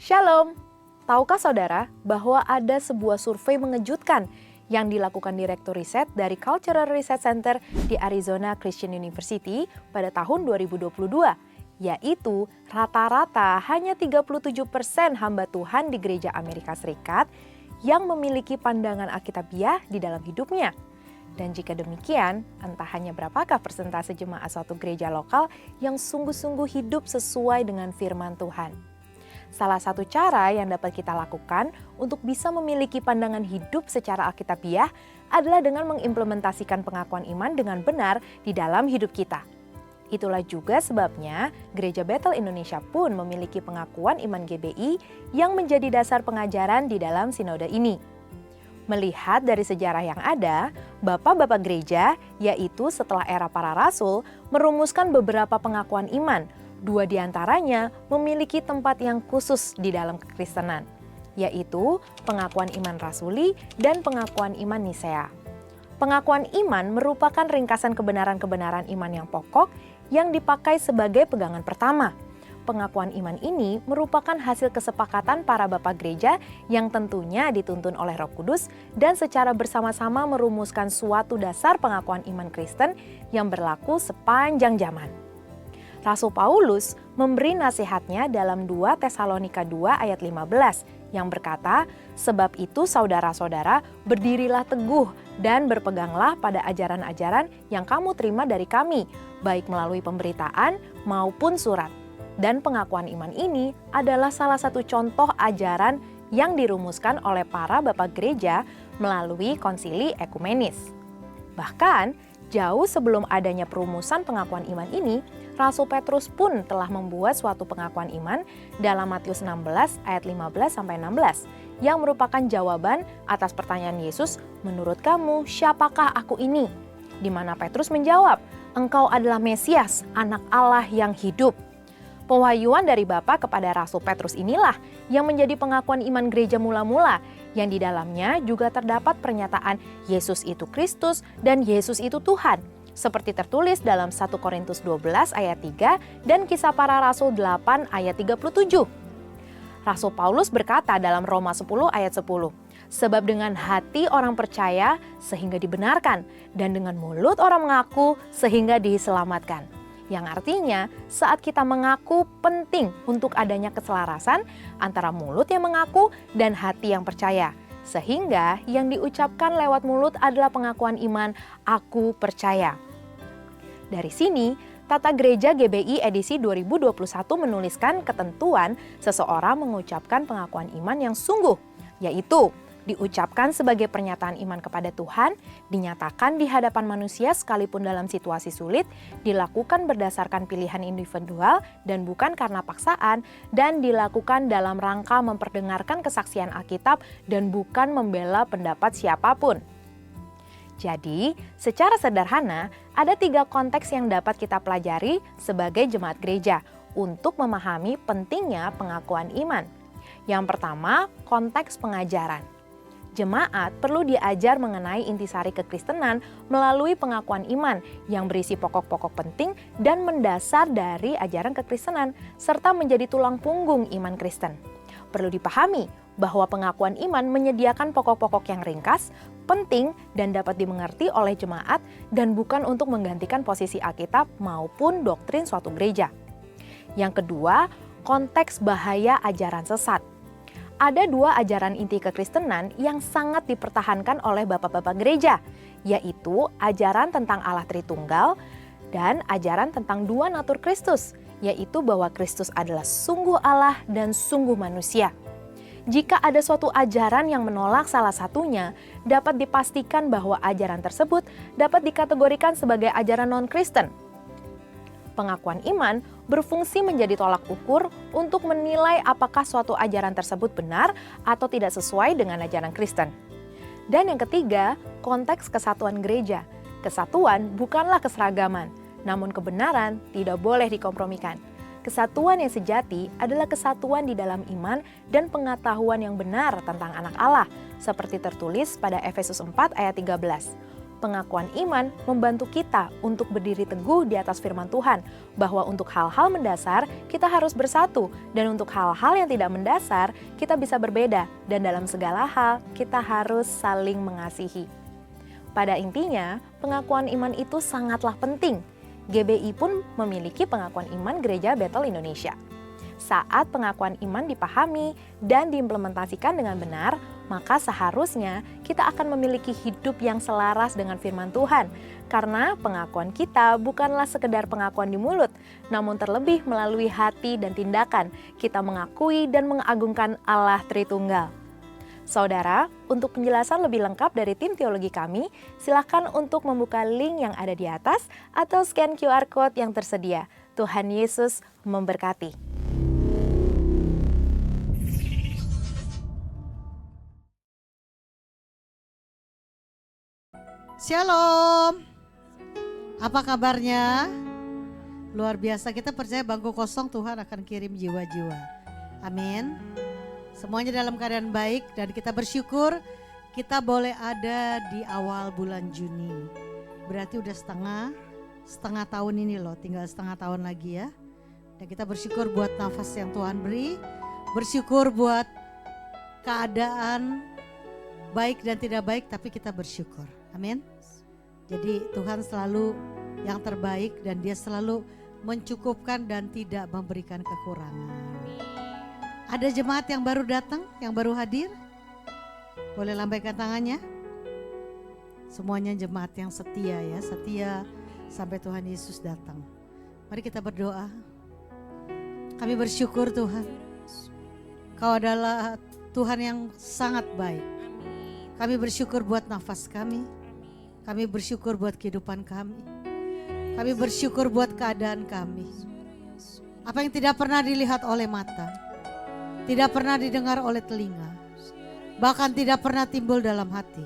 Shalom, tahukah saudara bahwa ada sebuah survei mengejutkan yang dilakukan Direktur Riset dari Cultural Research Center di Arizona Christian University pada tahun 2022, yaitu rata-rata hanya 37% hamba Tuhan di gereja Amerika Serikat yang memiliki pandangan Alkitabiah di dalam hidupnya. Dan jika demikian, entah hanya berapakah persentase jemaat suatu gereja lokal yang sungguh-sungguh hidup sesuai dengan firman Tuhan. Salah satu cara yang dapat kita lakukan untuk bisa memiliki pandangan hidup secara Alkitabiah adalah dengan mengimplementasikan pengakuan iman dengan benar di dalam hidup kita. Itulah juga sebabnya Gereja Bethel Indonesia pun memiliki pengakuan iman GBI yang menjadi dasar pengajaran di dalam sinode ini. Melihat dari sejarah yang ada, bapak-bapak gereja, yaitu setelah era para rasul, merumuskan beberapa pengakuan iman. Dua di antaranya memiliki tempat yang khusus di dalam kekristenan, yaitu pengakuan iman rasuli dan pengakuan iman Nisea. Pengakuan iman merupakan ringkasan kebenaran-kebenaran iman yang pokok yang dipakai sebagai pegangan pertama. Pengakuan iman ini merupakan hasil kesepakatan para bapak gereja yang tentunya dituntun oleh Roh Kudus dan secara bersama-sama merumuskan suatu dasar pengakuan iman Kristen yang berlaku sepanjang zaman. Rasul Paulus memberi nasihatnya dalam 2 Tesalonika 2 ayat 15 yang berkata, "Sebab itu saudara-saudara, berdirilah teguh dan berpeganglah pada ajaran-ajaran yang kamu terima dari kami, baik melalui pemberitaan maupun surat." Dan pengakuan iman ini adalah salah satu contoh ajaran yang dirumuskan oleh para bapak gereja melalui konsili ekumenis. Bahkan, jauh sebelum adanya perumusan pengakuan iman ini, Rasul Petrus pun telah membuat suatu pengakuan iman dalam Matius 16 ayat 15-16 yang merupakan jawaban atas pertanyaan Yesus, "Menurut kamu, siapakah aku ini?" Di mana Petrus menjawab, "Engkau adalah Mesias, anak Allah yang hidup." Pewahyuan dari Bapa kepada Rasul Petrus inilah yang menjadi pengakuan iman gereja mula-mula, yang di dalamnya juga terdapat pernyataan Yesus itu Kristus dan Yesus itu Tuhan, seperti tertulis dalam 1 Korintus 12 ayat 3 dan Kisah Para Rasul 8 ayat 37. Rasul Paulus berkata dalam Roma 10 ayat 10, "Sebab dengan hati orang percaya sehingga dibenarkan, dan dengan mulut orang mengaku sehingga diselamatkan." Yang artinya saat kita mengaku penting untuk adanya keselarasan antara mulut yang mengaku dan hati yang percaya. Sehingga yang diucapkan lewat mulut adalah pengakuan iman, "Aku percaya." Dari sini, Tata Gereja GBI edisi 2021 menuliskan ketentuan seseorang mengucapkan pengakuan iman yang sungguh, yaitu diucapkan sebagai pernyataan iman kepada Tuhan, dinyatakan di hadapan manusia sekalipun dalam situasi sulit, dilakukan berdasarkan pilihan individual dan bukan karena paksaan, dan dilakukan dalam rangka memperdengarkan kesaksian Alkitab dan bukan membela pendapat siapapun. Jadi, secara sederhana, ada 3 konteks yang dapat kita pelajari sebagai jemaat gereja untuk memahami pentingnya pengakuan iman. Yang pertama, konteks pengajaran. Jemaat perlu diajar mengenai intisari kekristenan melalui pengakuan iman yang berisi pokok-pokok penting dan mendasar dari ajaran kekristenan, serta menjadi tulang punggung iman Kristen. Perlu dipahami bahwa pengakuan iman menyediakan pokok-pokok yang ringkas, penting, dan dapat dimengerti oleh jemaat dan bukan untuk menggantikan posisi Alkitab maupun doktrin suatu gereja. Yang kedua, konteks bahaya ajaran sesat. Ada 2 ajaran inti kekristenan yang sangat dipertahankan oleh bapak-bapak gereja, yaitu ajaran tentang Allah Tritunggal dan ajaran tentang 2 natur Kristus, yaitu bahwa Kristus adalah sungguh Allah dan sungguh manusia. Jika ada suatu ajaran yang menolak salah satunya, dapat dipastikan bahwa ajaran tersebut dapat dikategorikan sebagai ajaran non-Kristen. Pengakuan iman berfungsi menjadi tolak ukur untuk menilai apakah suatu ajaran tersebut benar atau tidak sesuai dengan ajaran Kristen. Dan yang ketiga, konteks kesatuan gereja. Kesatuan bukanlah keseragaman, namun kebenaran tidak boleh dikompromikan. Kesatuan yang sejati adalah kesatuan di dalam iman dan pengetahuan yang benar tentang anak Allah, seperti tertulis pada Efesus 4 ayat 13. Pengakuan iman membantu kita untuk berdiri teguh di atas firman Tuhan, bahwa untuk hal-hal mendasar kita harus bersatu, dan untuk hal-hal yang tidak mendasar kita bisa berbeda, dan dalam segala hal kita harus saling mengasihi. Pada intinya, pengakuan iman itu sangatlah penting. GBI pun memiliki pengakuan iman Gereja Bethel Indonesia. Saat pengakuan iman dipahami dan diimplementasikan dengan benar, maka seharusnya kita akan memiliki hidup yang selaras dengan firman Tuhan. Karena pengakuan kita bukanlah sekedar pengakuan di mulut, namun terlebih melalui hati dan tindakan, kita mengakui dan mengagungkan Allah Tritunggal. Saudara, untuk penjelasan lebih lengkap dari tim teologi kami, silakan untuk membuka link yang ada di atas atau scan QR Code yang tersedia. Tuhan Yesus memberkati. Shalom, apa kabarnya? Luar biasa, kita percaya bangku kosong Tuhan akan kirim jiwa-jiwa. Amin. Semuanya dalam keadaan baik dan kita bersyukur kita boleh ada di awal bulan Juni. Berarti udah setengah tahun ini loh, tinggal setengah tahun lagi ya. Dan kita bersyukur buat nafas yang Tuhan beri, bersyukur buat keadaan baik dan tidak baik, tapi kita bersyukur. Amin. Jadi Tuhan selalu yang terbaik dan Dia selalu mencukupkan dan tidak memberikan kekurangan. Ada jemaat yang baru datang, yang baru hadir? Boleh lambaikan tangannya? Semuanya jemaat yang setia ya, setia sampai Tuhan Yesus datang. Mari kita berdoa. Kami bersyukur Tuhan, Kau adalah Tuhan yang sangat baik. Kami bersyukur buat nafas kami bersyukur buat kehidupan kami bersyukur buat keadaan kami. Apa yang tidak pernah dilihat oleh mata, tidak pernah didengar oleh telinga, bahkan tidak pernah timbul dalam hati,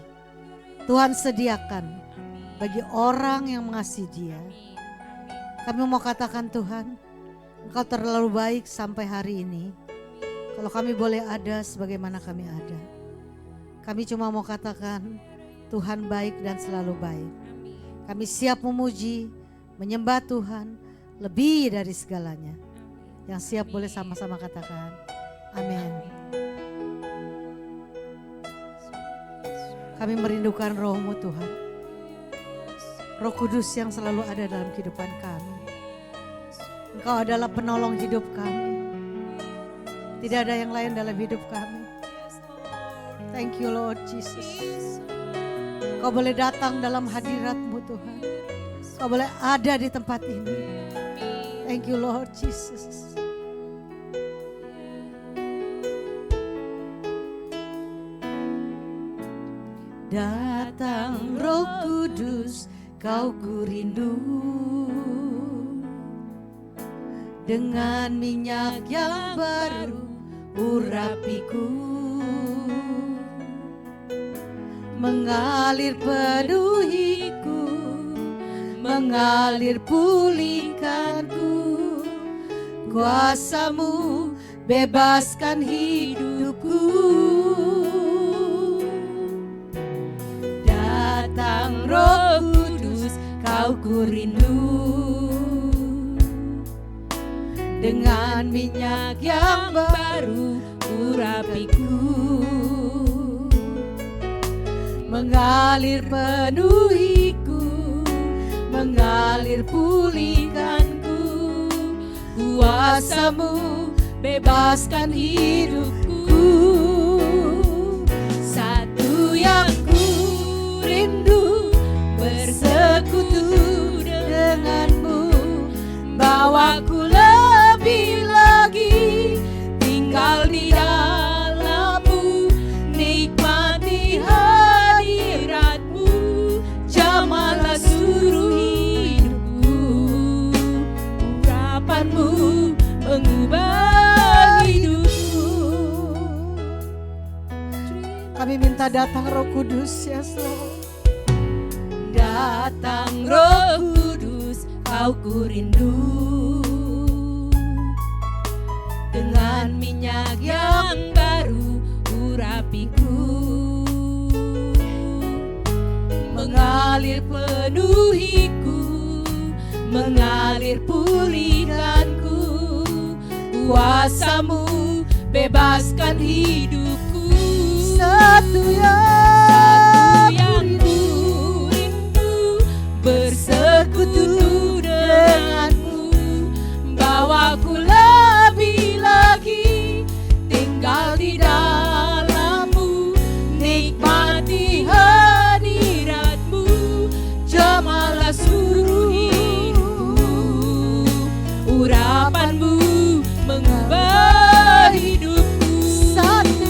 Tuhan sediakan bagi orang yang mengasihi Dia. Kami mau katakan Tuhan, Engkau terlalu baik sampai hari ini. Kalau kami boleh ada sebagaimana kami ada, kami cuma mau katakan Tuhan baik dan selalu baik. Kami siap memuji, menyembah Tuhan lebih dari segalanya. Yang siap boleh sama-sama katakan amin. Kami merindukan Roh-Mu Tuhan, Roh Kudus yang selalu ada dalam kehidupan kami. Engkau adalah penolong hidup kami. Tidak ada yang lain dalam hidup kami. Thank you Lord Jesus. Kau boleh datang dalam hadirat-Mu Tuhan. Kau boleh ada di tempat ini. Thank you Lord Jesus. Datang Roh Kudus, Kau ku rindu. Dengan minyak yang baru urapiku, mengalir penuhiku, mengalir pulihkanku. Kuasa-Mu bebaskan hidupku. Datang Roh Kudus, Kau ku rindu. Dengan minyak yang baru urapiku, mengalir penuhiku, mengalir pulihkanku. Kuasa-Mu bebaskan hidupku. Satu yang ku rindu, bersekutu dengan-Mu, bawaku lebih lagi tinggal di dalam-Mu, nikmati hadirat-Mu, jamahlah seluruh hidupku. Urapan-Mu mengubah hidupku. Kami minta datang Roh Kudus ya Lord. Datang Roh Kudus, Kau ku rindu. Dengan minyak yang baru urapiku, mengalir mengalir penuhiku, mengalir pulihkanku. Kuasa-Mu bebaskan hidupku. Satu yang ku rindu, bersekutu denganmu. Bawaku lebih lagi tinggal di dalam-Mu, nikmati hadirat-Mu, jamalah seluruh hidupku. Urapan-Mu mengubah hidupku. Satu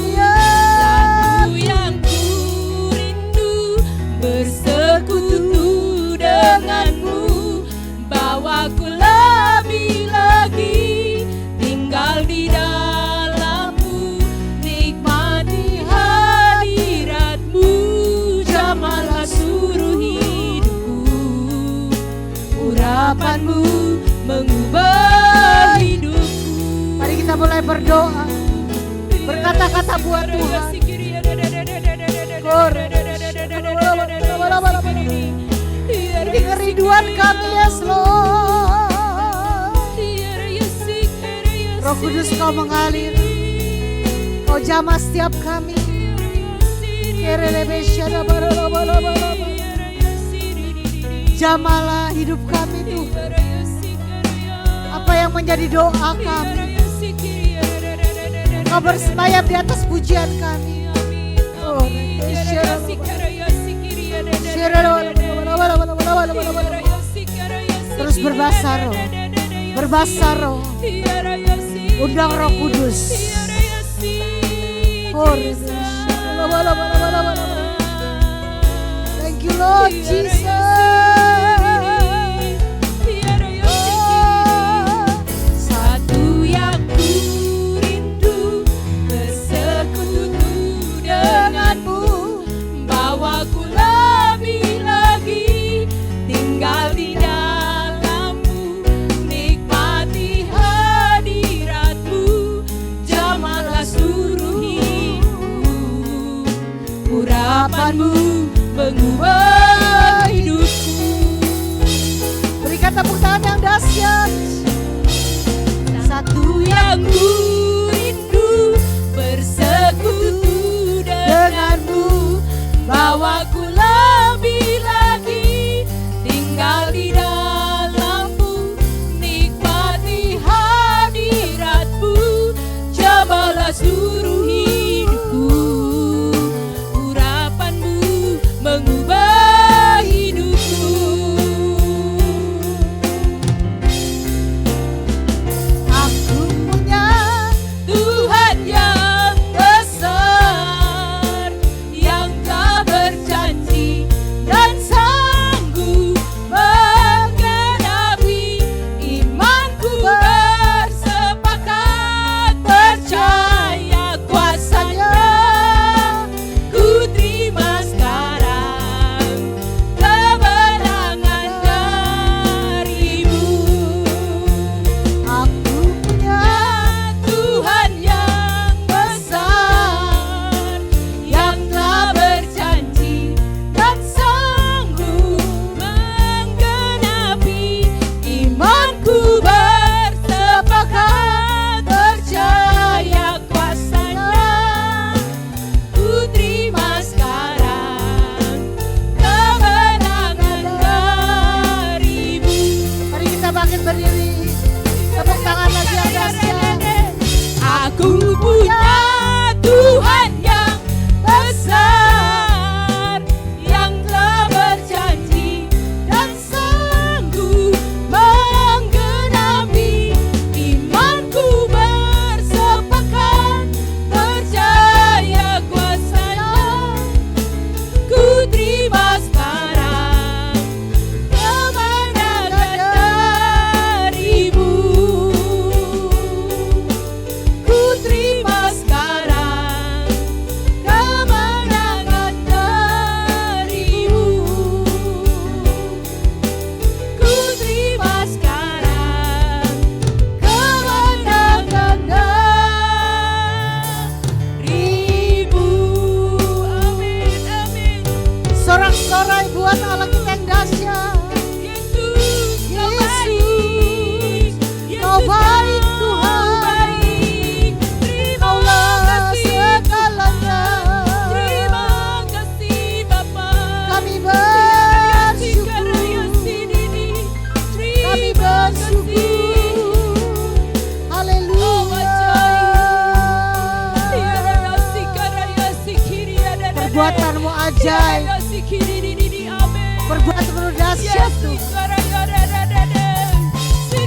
yang ku rindu, bersekutu denganmu. Bawaku lebih lagi tinggal di dalam-Mu, nikmati hadirat-Mu, jamalah seluruh hidupku. Urapan-Mu mengubah hidupku. Mari kita mulai berdoa, berkata-kata buat Tuhan. Ini kerinduan kami, yes Lord. Roh Kudus, Kau mengalir, Kau jamah setiap kami. Jamalah hidup kami Tuhan. Apa yang menjadi doa kami, Kau bersemayam di atas pujian kami. Oh, terus berbahasa roh, berbahasa roh. Undang Roh Kudus. Thank you Lord Jesus. Satu yang ku rindu, bersekutu denganmu. Bawaku lebih lagi tinggal di dalam-Mu, nikmati hadirat-Mu, jamalah seluruh hidupku. Urapan-Mu mengubah hidupku. Berikan tepuk tangan yang dahsyat. Satu yang ku rindu, bersekutu denganmu. Bawaku lebih lagi tinggal di dalam-Mu, nikmati hadirat-Mu, jamalah seluruh hidupku. Urapan-Mu mengubah hidupku. Aku punya Tuhan yang besar, yang telah berjanji dan sanggup menggenapi. Imanku bersepakat, percaya Perbuatanmu ajaib, perbuatanmu dahsyat Tuhan.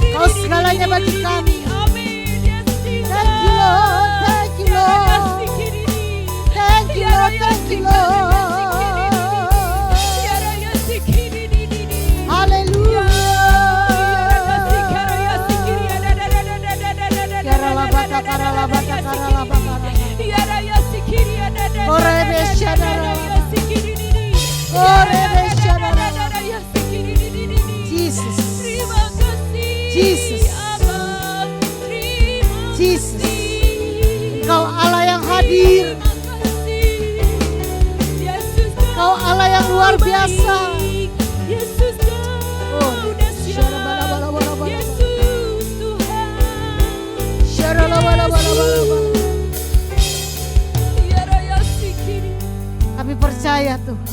Kau segalanya bagi kami. Thank you Lord, thank you Lord, thank you Lord, thank you Lord. Haleluya. Karalabata, karalabata, karalabata. Orebe shadara, orebe shadara. Jesus, Jesus, Jesus. Kau Allah yang hadir, Kau Allah yang luar biasa. Oh, syarabala-bala-bala-bala. Syarabala-bala-bala-bala. Kami percaya Tuhan,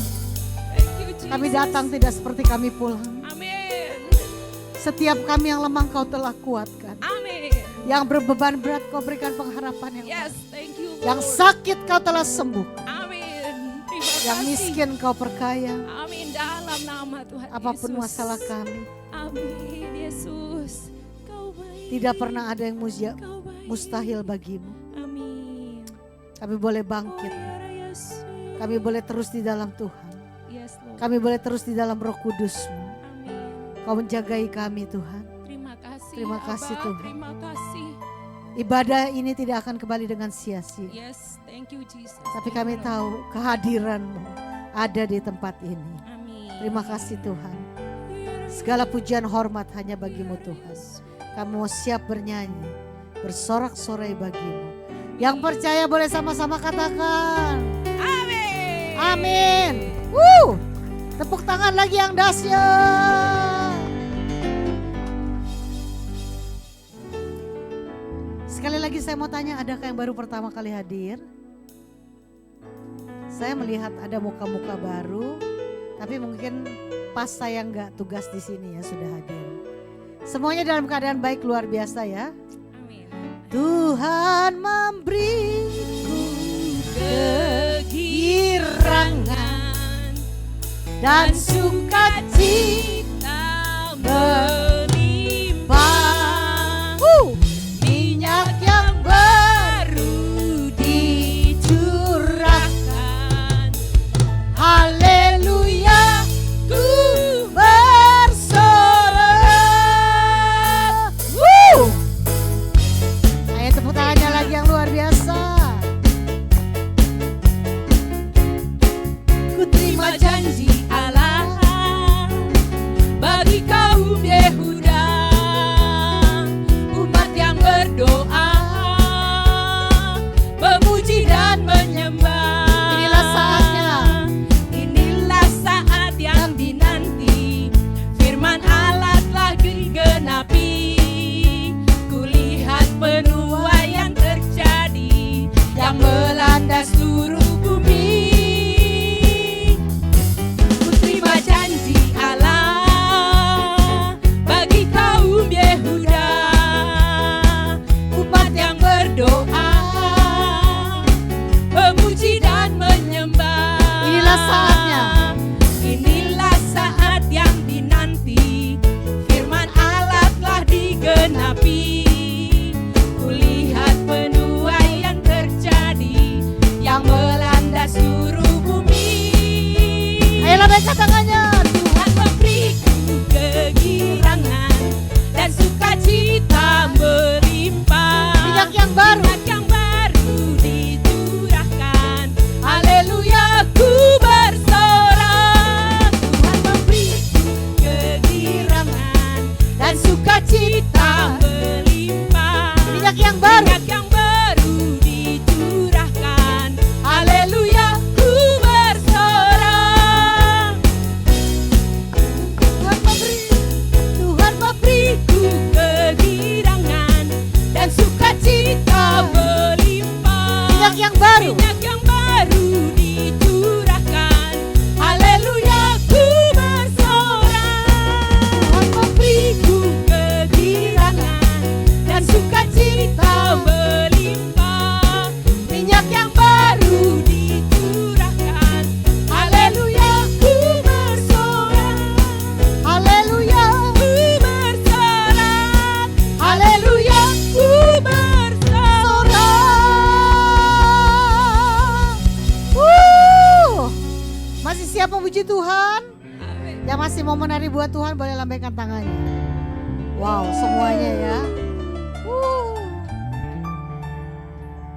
kami datang tidak seperti kami pulang. Setiap kami yang lemah Kau telah kuatkan. Yang berbeban berat Kau berikan pengharapan yang baik. Yang sakit Kau telah sembuhkan. Yang miskin Kau perkaya. Amin dalam nama Tuhan Apapun Yesus. masalah kami, Amin Yesus. Kau baik. tidak pernah ada yang Kau baik. mustahil bagimu. Amin. Kami boleh bangkit. Yesus. Kami boleh terus di dalam Tuhan. Yes, Lord. Kami boleh terus di dalam Roh Kudus-Mu. Amin. Kau menjagai kami Tuhan. Terima kasih. Terima kasih, Abba. Tuhan. Terima kasih. Ibadah ini tidak akan kembali dengan sia-sia. Yes, thank you Jesus. Tapi Thank kami you, Lord. tahu kehadiran-Mu ada di tempat ini. Amin. Terima kasih Tuhan. Segala pujian hormat hanya bagi-Mu Tuhan. Kami mau siap bernyanyi, bersorak-sorai bagi-Mu. Yang percaya boleh sama-sama katakan. Amin. Amin. Tepuk tangan lagi yang dahsyat. Sekali lagi saya mau tanya, adakah yang baru pertama kali hadir? Saya melihat ada muka-muka baru, tapi mungkin pas saya nggak tugas di sini ya sudah hadir. Semuanya dalam keadaan baik luar biasa ya. Amin. Tuhan memberiku kegirangan dan sukacita menimpa. Minyak yang baru dicurahkan. Haleluya, ku bersorak. Ayo tepuk tangannya lagi yang luar biasa. Ku terima janji Allah bagi kaum Yehuda. puji Tuhan? Amin. Yang masih mau menari buat Tuhan boleh lambaikan tangannya. Wow, semuanya ya.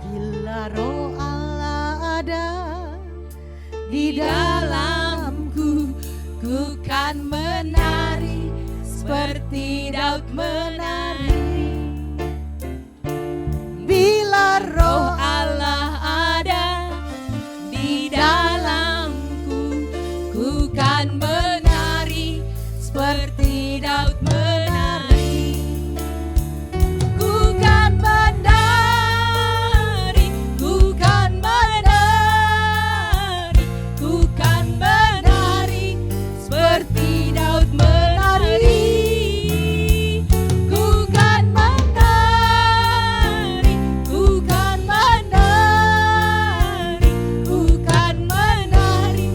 Bila roh Allah ada di dalamku, ku kan menari seperti Daud menari. Bila roh Allah ada di dalamku, ku kan menari seperti Daud menari. Ku kan menari, ku kan menari, ku kan menari seperti Daud menari. Ku kan menari, ku kan menari, ku kan menari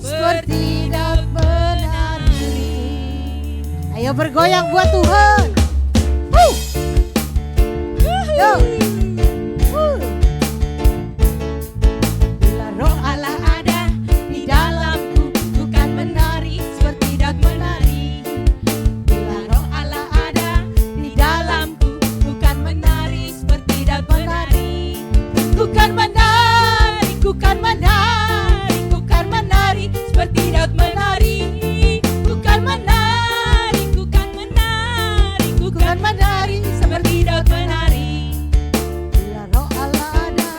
seperti Daud menari. Ayo bergoyang buat Tuhan. Yo. Bila roh Allah ada di dalamku, ku kan menari seperti Daud menari. Bila roh Allah ada di dalamku, ku kan menari seperti Daud menari. Ku kan menari, ku kan menari, ku kan menari seperti Daud menari. Ku kan menari, ku kan menari, ku kan menari seperti Daud menari. Bila roh Allah ada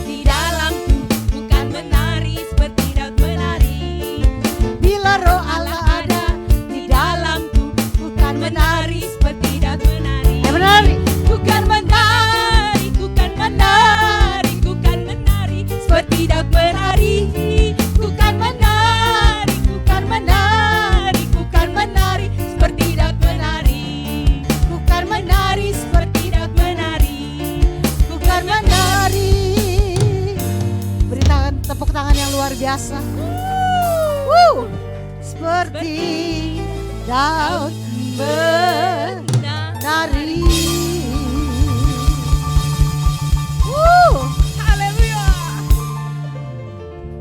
di dalamku, ku kan menari seperti Daud menari. Bila roh Allah ada di dalamku, ku kan menari seperti Daud menari. Menari. Ku kan menari, ku kan menari, ku kan menari seperti Daud menari. Ku kan menari, ku kan menari, ku kan menari seperti Daud menari. Ku kan menari seperti Daud menari. Ku kan menari. Beri tepuk tangan yang luar biasa. Seperti Daud menari. Haleluya.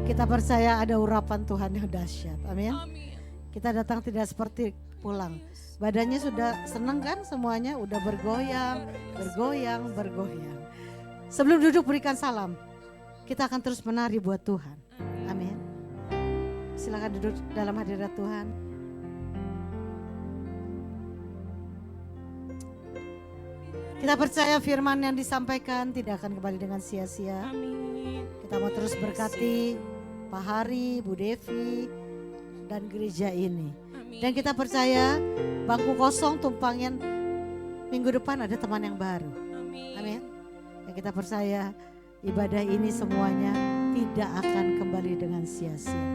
Kita percaya ada urapan Tuhan yang dahsyat. Amin. Amin. Kita datang tidak seperti pulang. Badannya sudah senang kan semuanya? Udah bergoyang, bergoyang, bergoyang. Sebelum duduk berikan salam. Kita akan terus menari buat Tuhan. Amin. Silakan duduk dalam hadirat Tuhan. Kita percaya firman yang disampaikan tidak akan kembali dengan sia-sia. Amin. Kita mau terus berkati Pak Hari, Bu Devi, dan gereja ini. Amin. Dan kita percaya bangku kosong tumpangin minggu depan ada teman yang baru. Amin. Amin. Dan kita percaya ibadah ini semuanya tidak akan kembali dengan sia-sia.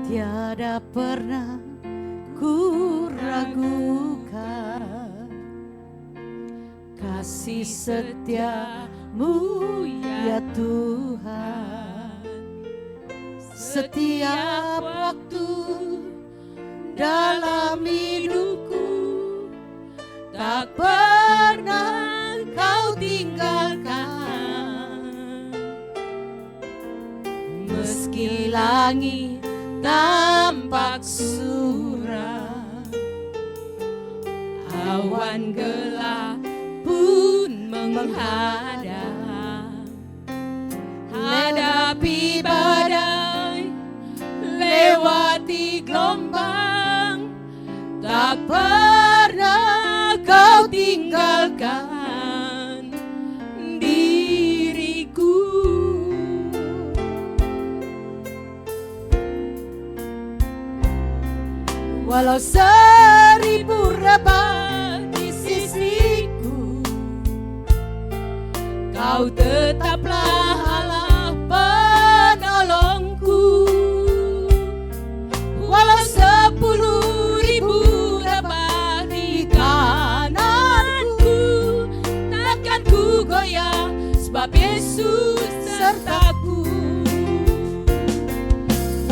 Tiada pernah ku ragukan kasih setiamu ya Tuhan. Setiap waktu dalam hidupku tak pernah kau tinggalkan. Meski langit tampak suram, Awan gelap pun menghadap, hadapi badai, lewati gelombang, tak pernah kau tinggalkan diriku. walau 1000 rebah di sisiku, Kau tetaplah Allah penolongku. Walau 10.000 rebah di kananku, takkan ku goyah sebab Yesus sertaku.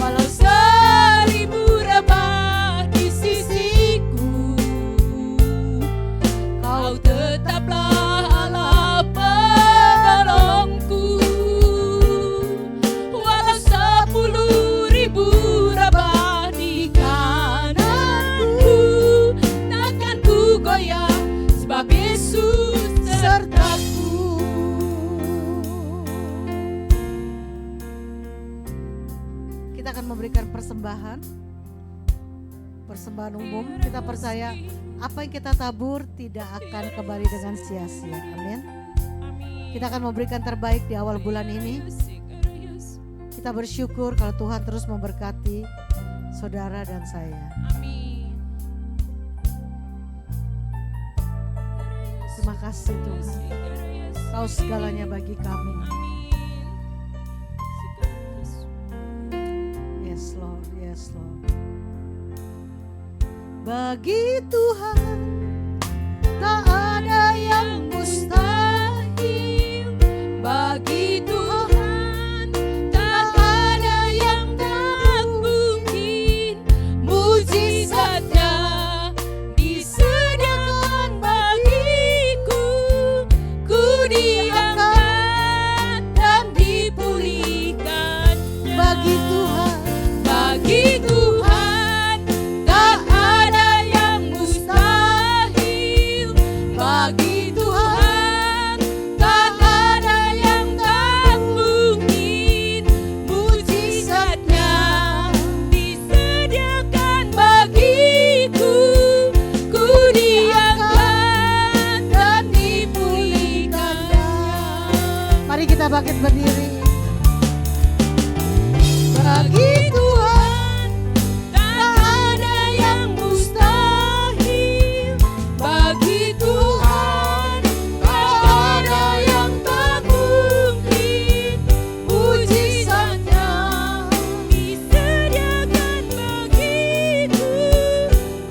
Walau 1000 rebah di sisiku, Kau tetaplah Allah penolongku. Walau akan memberikan persembahan umum. Kita percaya apa yang kita tabur tidak akan kembali dengan sia-sia. Amin. Kita akan memberikan terbaik di awal bulan ini. Kita bersyukur kalau Tuhan terus memberkati saudara dan saya. Terima kasih Tuhan. Kau segalanya bagi kami. Yes Lord, yes Lord. Bagi Tuhan tak ada yang mustahil. Bagi Tuhan tak ada yang tak mungkin. Mujizatnya disediakan bagiku. Ku diangkat dan dipulihkan. Bagi Tuhan, Bagi Tuhan tak ada yang mustahil. Bagi Tuhan tak ada yang tak mungkin. Mujizatnya disediakan bagiku. Ku diangkat dan dipulihkannya. mari kita bangkit berdiri. Bagi Tuhan tak ada yang mustahil. Bagi Tuhan tak ada yang tak mungkin. Mujizatnya disediakan bagiku.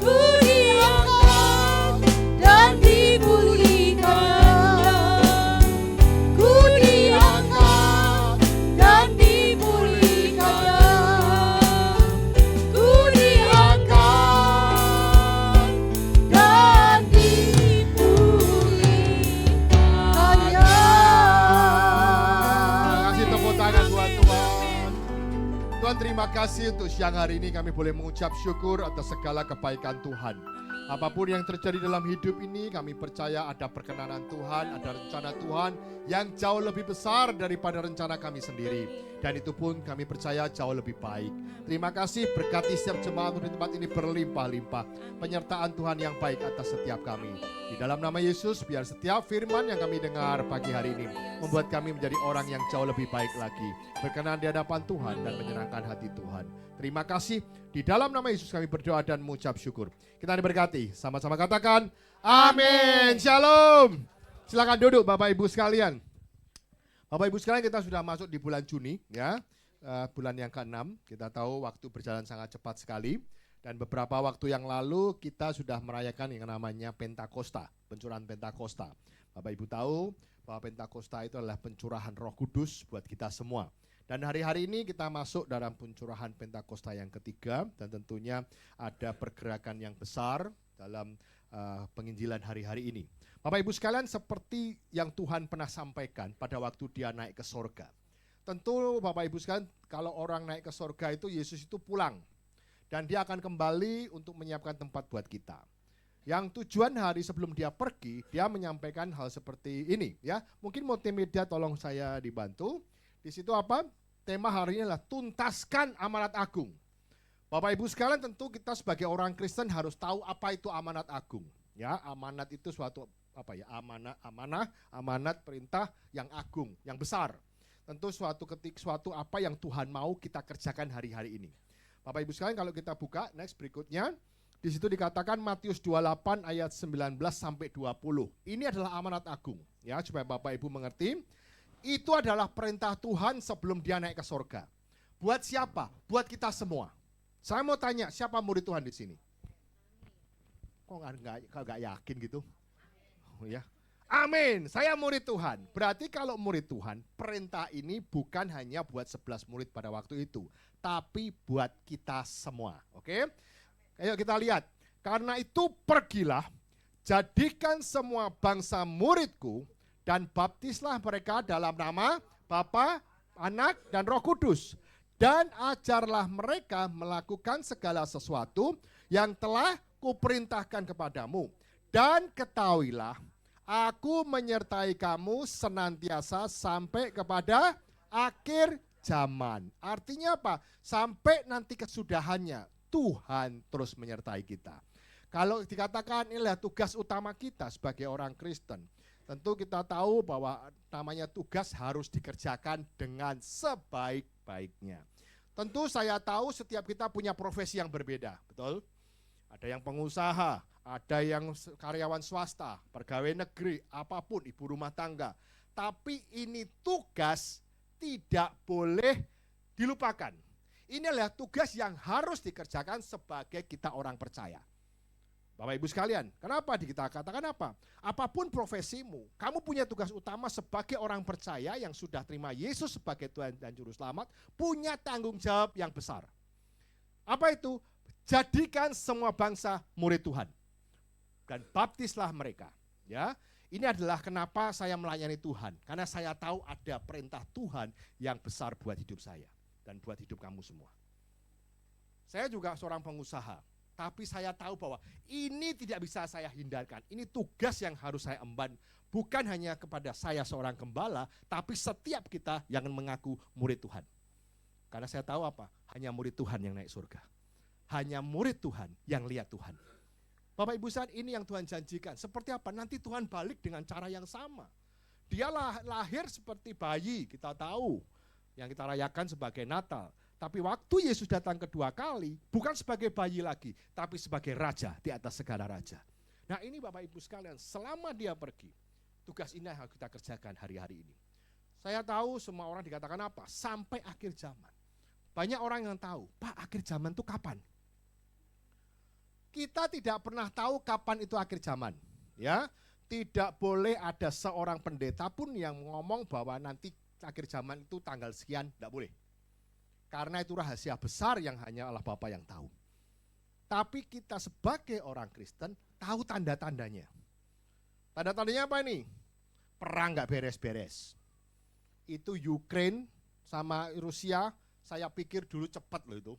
Ku diangkat dan dipulihkannya. Ku diangkat dan dipulihkannya. Ku diangkat dan dipulihkannya. Kasih tepuk tangan buat Tuhan. Tuhan, terima kasih untuk siang hari ini kami boleh mengucap syukur atas segala kebaikan Tuhan. Apapun yang terjadi dalam hidup ini, kami percaya ada perkenanan Tuhan, ada rencana Tuhan yang jauh lebih besar daripada rencana kami sendiri. Dan itu pun kami percaya jauh lebih baik. Terima kasih, berkati setiap jemaat di tempat ini berlimpah-limpah. Penyertaan Tuhan yang baik atas setiap kami. Di dalam nama Yesus, biar setiap firman yang kami dengar pagi hari ini membuat kami menjadi orang yang jauh lebih baik lagi. Berkenan di hadapan Tuhan dan menyenangkan hati Tuhan. Terima kasih. Di dalam nama Yesus kami berdoa dan mengucap syukur. Kita diberkati. Sama-sama katakan, amin. Shalom. Silakan duduk Bapak Ibu sekalian. Bapak Ibu sekalian, kita sudah masuk di bulan Juni, ya, bulan yang ke-6. Kita tahu waktu berjalan sangat cepat sekali. Dan beberapa waktu yang lalu kita sudah merayakan yang namanya Pentakosta, pencurahan Pentakosta. Bapak Ibu tahu bahwa Pentakosta itu adalah pencurahan Roh Kudus buat kita semua. Dan hari-hari ini kita masuk dalam pencurahan Pentakosta yang ketiga, dan tentunya ada pergerakan yang besar dalam penginjilan hari-hari ini. Bapak Ibu sekalian, seperti yang Tuhan pernah sampaikan pada waktu dia naik ke sorga. Tentu Bapak Ibu sekalian, kalau orang naik ke sorga itu Yesus itu pulang. Dan dia akan kembali untuk menyiapkan tempat buat kita. Yang tujuan hari sebelum dia pergi, dia menyampaikan hal seperti ini, ya. Mungkin multimedia tolong saya dibantu. Di situ apa? Tema hari ini adalah tuntaskan amanat agung. Bapak Ibu sekalian, tentu kita sebagai orang Kristen harus tahu apa itu amanat agung. Ya, amanat itu suatu apa ya? Amanat perintah yang agung, yang besar. Tentu suatu apa yang Tuhan mau kita kerjakan hari-hari ini. Bapak Ibu sekalian, kalau kita buka next berikutnya, di situ dikatakan Matius 28 ayat 19 sampai 20. Ini adalah amanat agung, ya, supaya Bapak Ibu mengerti. Itu adalah perintah Tuhan sebelum dia naik ke sorga. Buat siapa? Buat kita semua. Saya mau tanya, siapa murid Tuhan di sini? Kok nggak yakin gitu? Oh ya, amin. Saya murid Tuhan. Berarti kalau murid Tuhan, perintah ini bukan hanya buat 11 murid pada waktu itu, tapi buat kita semua. Oke? Ayo kita lihat. Karena itu pergilah, jadikan semua bangsa muridku, dan baptislah mereka dalam nama Bapa, Anak, dan Roh Kudus. Dan ajarlah mereka melakukan segala sesuatu yang telah kuperintahkan kepadamu. Dan ketahuilah, aku menyertai kamu senantiasa sampai kepada akhir zaman. Artinya apa? Sampai nanti kesudahannya, Tuhan terus menyertai kita. Kalau dikatakan inilah tugas utama kita sebagai orang Kristen, tentu kita tahu bahwa namanya tugas harus dikerjakan dengan sebaik-baiknya. Tentu saya tahu setiap kita punya profesi yang berbeda, betul? Ada yang pengusaha, ada yang karyawan swasta, pegawai negeri, apapun, ibu rumah tangga. Tapi ini tugas tidak boleh dilupakan. Ini adalah tugas yang harus dikerjakan sebagai kita orang percaya. Bapak Ibu sekalian, kenapa kita katakan apa? Apapun profesimu, kamu punya tugas utama sebagai orang percaya yang sudah terima Yesus sebagai Tuhan dan Juru Selamat, punya tanggung jawab yang besar. Apa itu? Jadikan semua bangsa murid Tuhan dan baptislah mereka. Ya, ini adalah kenapa saya melayani Tuhan, karena saya tahu ada perintah Tuhan yang besar buat hidup saya dan buat hidup kamu semua. Saya juga seorang pengusaha. Tapi saya tahu bahwa ini tidak bisa saya hindarkan. Ini tugas yang harus saya emban. Bukan hanya kepada saya seorang gembala, tapi setiap kita yang mengaku murid Tuhan. Karena saya tahu apa? Hanya murid Tuhan yang naik surga. Hanya murid Tuhan yang lihat Tuhan. Bapak Ibu saat ini yang Tuhan janjikan. Seperti apa? Nanti Tuhan balik dengan cara yang sama. Dia lahir seperti bayi, kita tahu. Yang kita rayakan sebagai Natal. Tapi waktu Yesus datang kedua kali, bukan sebagai bayi lagi, tapi sebagai raja di atas segala raja. Nah ini Bapak Ibu sekalian, selama dia pergi, tugas ini yang harus kita kerjakan hari-hari ini. Saya tahu semua orang dikatakan apa? Sampai akhir zaman. Banyak orang yang tahu, Pak akhir zaman itu kapan? Kita tidak pernah tahu kapan itu akhir zaman. Ya, tidak boleh ada seorang pendeta pun yang ngomong bahwa nanti akhir zaman itu tanggal sekian, tidak boleh. Karena itu rahasia besar yang hanya Allah Bapa yang tahu. Tapi kita sebagai orang Kristen tahu tanda-tandanya. Tanda-tandanya apa ini? Perang gak beres-beres. Itu Ukraine sama Rusia, saya pikir dulu cepat loh itu.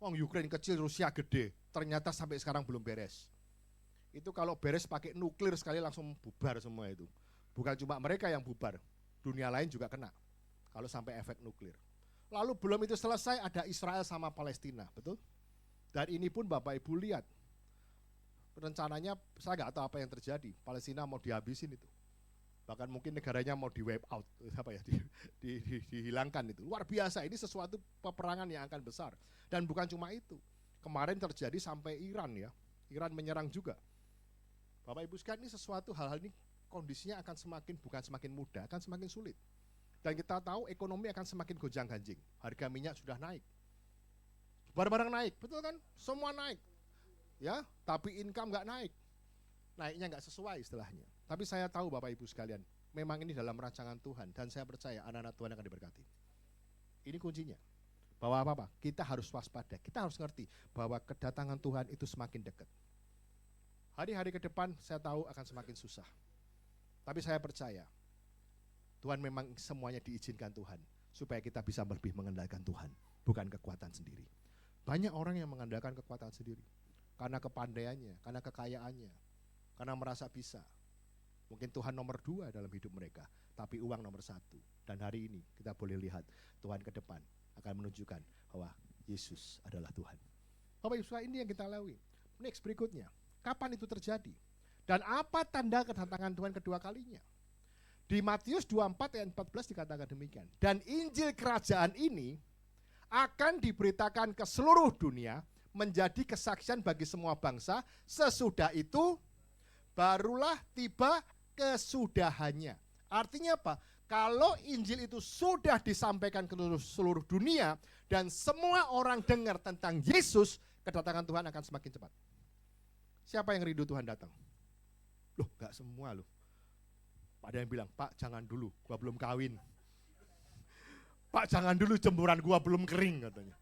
Wong Ukraine kecil, Rusia gede. Ternyata sampai sekarang belum beres. Itu kalau beres pakai nuklir sekali langsung bubar semua itu. Bukan cuma mereka yang bubar, dunia lain juga kena. Kalau sampai efek nuklir. Lalu belum itu selesai ada Israel sama Palestina, betul? Dan ini pun Bapak Ibu lihat, rencananya saya nggak tahu apa yang terjadi. Palestina mau dihabisin itu, bahkan mungkin negaranya mau di wipe out, dihilangkan itu. Luar biasa, ini sesuatu peperangan yang akan besar. Dan bukan cuma itu, kemarin terjadi sampai Iran ya, Iran menyerang juga. Bapak Ibu sekalian, ini sesuatu hal-hal ini kondisinya akan bukan semakin mudah, akan semakin sulit. Dan kita tahu ekonomi akan semakin gonjang-ganjing. Harga minyak sudah naik. Barang-barang naik, betul kan? Semua naik. Ya, tapi income nggak naik. Naiknya nggak sesuai istilahnya. Tapi saya tahu Bapak Ibu sekalian, memang ini dalam rancangan Tuhan. Dan saya percaya anak-anak Tuhan akan diberkati. Ini kuncinya. Bahwa apa? Kita harus waspada. Kita harus ngerti bahwa kedatangan Tuhan itu semakin dekat. Hari-hari ke depan saya tahu akan semakin susah. Tapi saya percaya, Tuhan memang semuanya diizinkan Tuhan supaya kita bisa lebih mengandalkan Tuhan, bukan kekuatan sendiri. Banyak orang yang mengandalkan kekuatan sendiri karena kepandaiannya, karena kekayaannya, karena merasa bisa. Mungkin Tuhan nomor 2 dalam hidup mereka, tapi uang nomor 1. Dan hari ini kita boleh lihat Tuhan ke depan akan menunjukkan bahwa Yesus adalah Tuhan. Bapak Ibu, ini yang kita lalui. Next berikutnya, kapan itu terjadi? Dan apa tanda kedatangan Tuhan kedua kalinya? Di Matius 24 ayat 14 dikatakan demikian. Dan Injil kerajaan ini akan diberitakan ke seluruh dunia menjadi kesaksian bagi semua bangsa. Sesudah itu barulah tiba kesudahannya. Artinya apa? Kalau Injil itu sudah disampaikan ke seluruh dunia dan semua orang dengar tentang Yesus, kedatangan Tuhan akan semakin cepat. Siapa yang rindu Tuhan datang? Loh, gak semua loh. Ada yang bilang, Pak jangan dulu, gua belum kawin. Pak jangan dulu, jemuran gua belum kering katanya.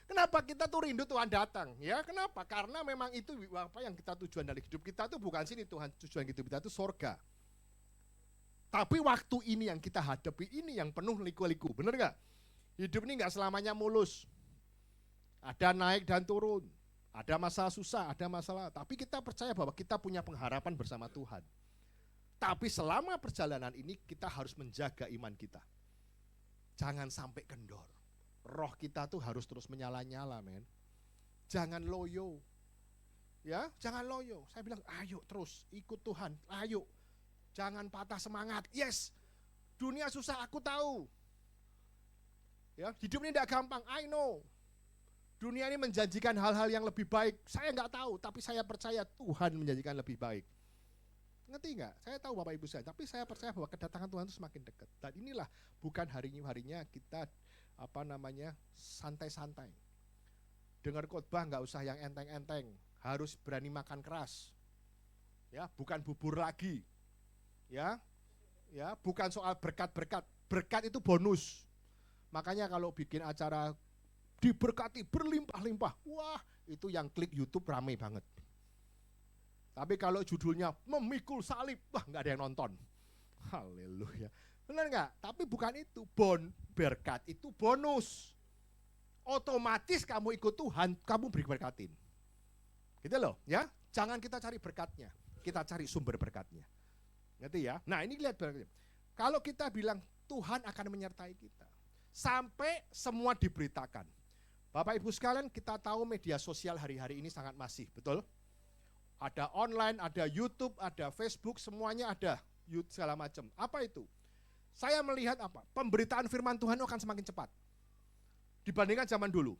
Kenapa kita tuh rindu Tuhan datang? Ya kenapa? Karena memang itu apa yang kita tujuan dari hidup kita tuh bukan sini Tuhan, tujuan hidup kita itu sorga. Tapi waktu ini yang kita hadapi ini yang penuh liku-liku, bener gak? Hidup ini gak selamanya mulus. Ada naik dan turun, ada masalah susah, ada masalah. Tapi kita percaya bahwa kita punya pengharapan bersama Tuhan. Tapi selama perjalanan ini kita harus menjaga iman kita. Jangan sampai kendor. Roh kita tuh harus terus menyala-nyala, men. Jangan loyo. Ya, jangan loyo. Saya bilang, ayo terus ikut Tuhan, ayo. Jangan patah semangat. Yes, dunia susah, aku tahu. Ya, hidup ini tidak gampang, I know. Dunia ini menjanjikan hal-hal yang lebih baik. Saya nggak tahu, tapi saya percaya Tuhan menjanjikan lebih baik. Ngerti nggak? Saya tahu Bapak Ibu saya, tapi saya percaya bahwa kedatangan Tuhan itu semakin dekat. Dan inilah bukan harinya kita santai-santai. Dengar khotbah nggak usah yang enteng-enteng, harus berani makan keras. Ya, bukan bubur lagi. Ya, bukan soal berkat-berkat. Berkat itu bonus. Makanya kalau bikin acara diberkati berlimpah-limpah, wah itu yang klik YouTube ramai banget. Tapi kalau judulnya memikul salib, wah nggak ada yang nonton. Haleluya. Benar nggak? Tapi bukan itu. Berkat itu bonus. Otomatis kamu ikut Tuhan, kamu berberkatin. Gitu loh, ya. Jangan kita cari berkatnya, kita cari sumber berkatnya. Ngerti ya? Nah ini lihat berkatnya. Kalau kita bilang Tuhan akan menyertai kita, sampai semua diberitakan. Bapak Ibu sekalian, kita tahu media sosial hari-hari ini sangat masif, betul? Ada online, ada YouTube, ada Facebook, semuanya ada, segala macam. Apa itu? Saya melihat apa? Pemberitaan firman Tuhan akan semakin cepat dibandingkan zaman dulu.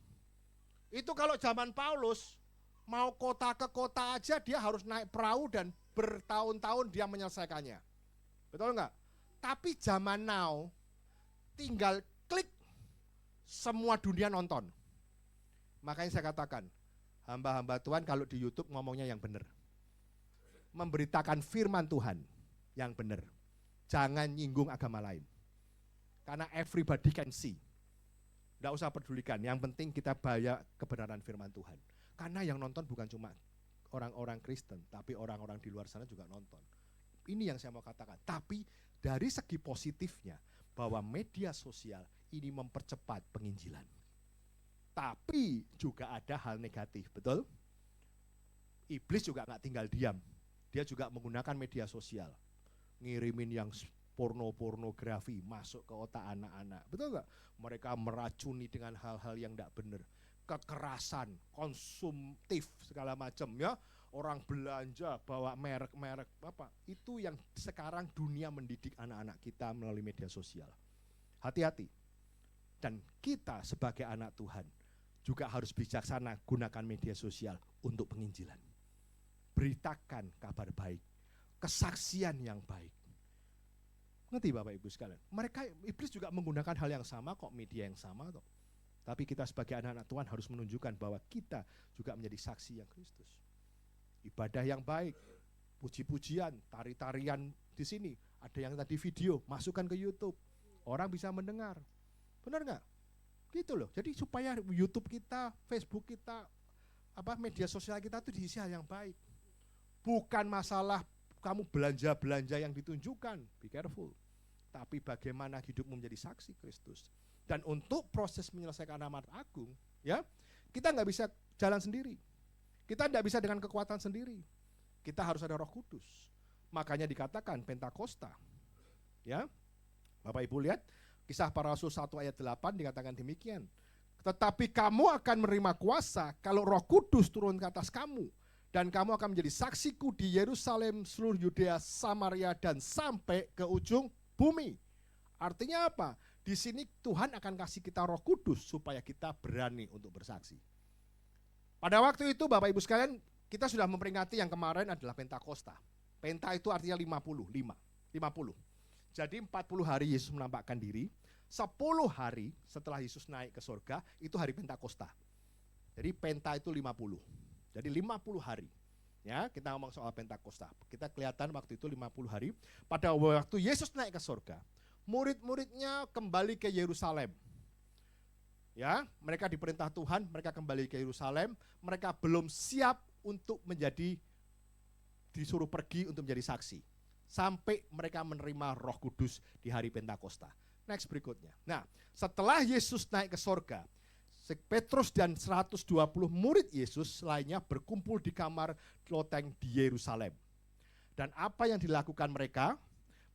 Itu kalau zaman Paulus, mau kota ke kota aja dia harus naik perahu dan bertahun-tahun dia menyelesaikannya. Betul enggak? Tapi zaman now, tinggal klik, semua dunia nonton. Makanya saya katakan, hamba-hamba Tuhan kalau di YouTube ngomongnya yang benar. Memberitakan firman Tuhan yang benar. Jangan nyinggung agama lain. Karena everybody can see. Tidak usah pedulikan, yang penting kita bayar kebenaran firman Tuhan. Karena yang nonton bukan cuma orang-orang Kristen, tapi orang-orang di luar sana juga nonton. Ini yang saya mau katakan. Tapi dari segi positifnya, bahwa media sosial ini mempercepat penginjilan. Tapi juga ada hal negatif, betul? Iblis juga nggak tinggal diam. Dia juga menggunakan media sosial. Ngirimin yang pornografi masuk ke otak anak-anak. Betul nggak? Mereka meracuni dengan hal-hal yang tidak benar. Kekerasan, konsumtif, segala macam ya. Orang belanja bawa merek-merek apa. Itu yang sekarang dunia mendidik anak-anak kita melalui media sosial. Hati-hati. Dan kita sebagai anak Tuhan juga harus bijaksana gunakan media sosial untuk penginjilan. Beritakan kabar baik, kesaksian yang baik. Ngerti Bapak Ibu sekalian? Mereka, iblis juga menggunakan hal yang sama kok, media yang sama kok. Tapi kita sebagai anak-anak Tuhan harus menunjukkan bahwa kita juga menjadi saksi yang Kristus. Ibadah yang baik, puji-pujian, tari-tarian di sini. Ada yang tadi video, masukkan ke YouTube. Orang bisa mendengar. Benar nggak? Gitu loh. Jadi supaya YouTube kita, Facebook kita, media sosial kita itu diisi hal yang baik. Bukan masalah kamu belanja-belanja yang ditunjukkan, be careful. Tapi bagaimana hidupmu menjadi saksi Kristus. Dan untuk proses menyelesaikan amanat agung, ya, kita nggak bisa jalan sendiri. Kita nggak bisa dengan kekuatan sendiri. Kita harus ada Roh Kudus. Makanya dikatakan Pentakosta. Ya, Bapak Ibu lihat, Kisah Para Rasul 1 ayat 8 dikatakan demikian. Tetapi kamu akan menerima kuasa kalau Roh Kudus turun ke atas kamu. Dan kamu akan menjadi saksiku di Yerusalem, seluruh Yudea, Samaria, dan sampai ke ujung bumi. Artinya apa? Di sini Tuhan akan kasih kita Roh Kudus supaya kita berani untuk bersaksi. Pada waktu itu Bapak Ibu sekalian, kita sudah memperingati yang kemarin adalah Pentakosta. Penta itu artinya 50. Jadi 40 hari Yesus menampakkan diri, 10 hari setelah Yesus naik ke surga, itu hari Pentakosta. Jadi Penta itu 50. Jadi 50 hari. Ya, kita ngomong soal Pentakosta. Kita kelihatan waktu itu 50 hari. Pada waktu Yesus naik ke surga, murid-muridnya kembali ke Yerusalem. Ya, mereka diperintah Tuhan, mereka kembali ke Yerusalem. Mereka belum siap untuk disuruh pergi untuk menjadi saksi. Sampai mereka menerima Roh Kudus di hari Pentakosta. Next berikutnya. Nah, setelah Yesus naik ke surga, Petrus dan 120 murid Yesus lainnya berkumpul di kamar loteng di Yerusalem. Dan apa yang dilakukan mereka?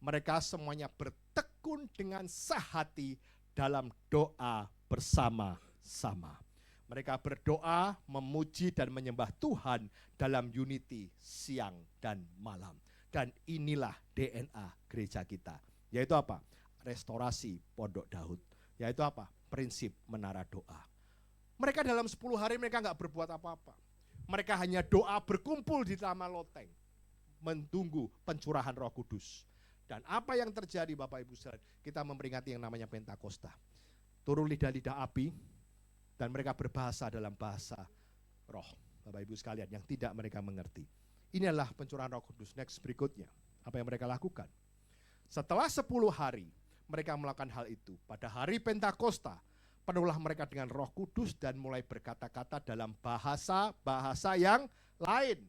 Mereka semuanya bertekun dengan sehati dalam doa bersama-sama. Mereka berdoa, memuji dan menyembah Tuhan dalam unity siang dan malam. Dan inilah DNA gereja kita. Yaitu apa? Restorasi Pondok Daud. Yaitu apa? Prinsip menara doa. Mereka dalam 10 hari mereka nggak berbuat apa-apa. Mereka hanya doa berkumpul di Taman Loteng. Menunggu pencurahan Roh Kudus. Dan apa yang terjadi Bapak Ibu sekalian? Kita memperingati yang namanya Pentakosta. Turun lidah-lidah api. Dan mereka berbahasa dalam bahasa roh, Bapak Ibu sekalian, yang tidak mereka mengerti. Ini adalah pencurahan Roh Kudus. Next berikutnya, apa yang mereka lakukan? Setelah 10 hari, mereka melakukan hal itu. Pada hari Pentakosta, penuhlah mereka dengan Roh Kudus dan mulai berkata-kata dalam bahasa-bahasa yang lain.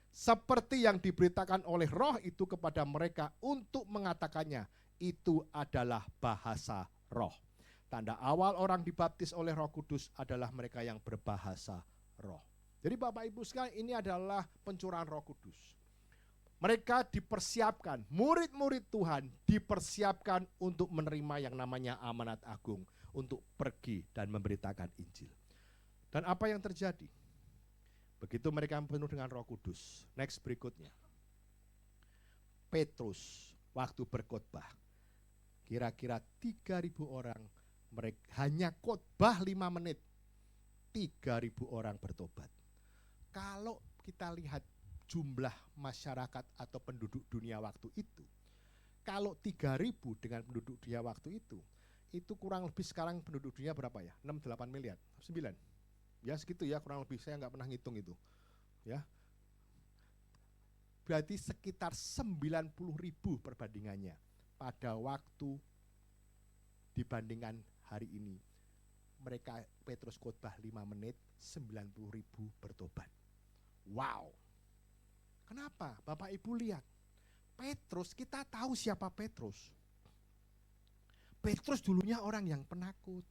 Seperti yang diberitakan oleh Roh itu kepada mereka untuk mengatakannya, itu adalah bahasa roh. Tanda awal orang dibaptis oleh Roh Kudus adalah mereka yang berbahasa roh. Jadi Bapak Ibu sekalian, ini adalah pencurahan Roh Kudus. Mereka dipersiapkan, murid-murid Tuhan dipersiapkan untuk menerima yang namanya amanat agung, untuk pergi dan memberitakan Injil. Dan apa yang terjadi? Begitu mereka penuh dengan Roh Kudus. Next berikutnya. Petrus waktu berkhotbah, kira-kira 3.000 orang, mereka hanya khotbah 5 menit, 3.000 orang bertobat. Kalau kita lihat jumlah masyarakat atau penduduk dunia waktu itu, kalau 3.000 dengan penduduk dunia waktu itu kurang lebih sekarang penduduk dunia berapa ya? 6-8 miliar, 9. Ya segitu ya kurang lebih, saya nggak pernah ngitung itu. Ya. Berarti sekitar 90.000 perbandingannya pada waktu dibandingkan hari ini. Mereka Petrus khotbah 5 menit, 90.000 bertobat. Wow. Kenapa? Bapak Ibu lihat. Petrus, kita tahu siapa Petrus. Petrus dulunya orang yang penakut.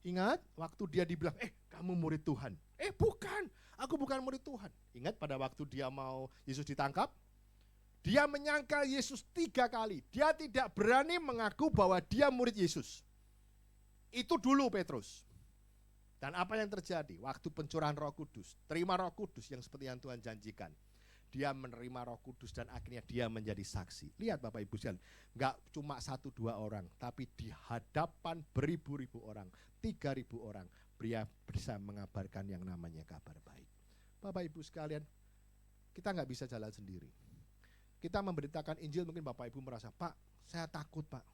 Ingat waktu dia dibilang, kamu murid Tuhan. Bukan, aku bukan murid Tuhan. Ingat pada waktu dia mau Yesus ditangkap, dia menyangkal Yesus 3 kali. Dia tidak berani mengaku bahwa dia murid Yesus. Itu dulu Petrus. Dan apa yang terjadi? Waktu pencurahan Roh Kudus, terima Roh Kudus yang seperti yang Tuhan janjikan. Dia menerima Roh Kudus dan akhirnya dia menjadi saksi. Lihat Bapak Ibu sekalian, enggak cuma 1-2 orang, tapi di hadapan beribu-ribu orang, 3.000 orang, dia bisa mengabarkan yang namanya kabar baik. Bapak Ibu sekalian, kita enggak bisa jalan sendiri. Kita memberitakan Injil, mungkin Bapak Ibu merasa, Pak, saya takut Pak.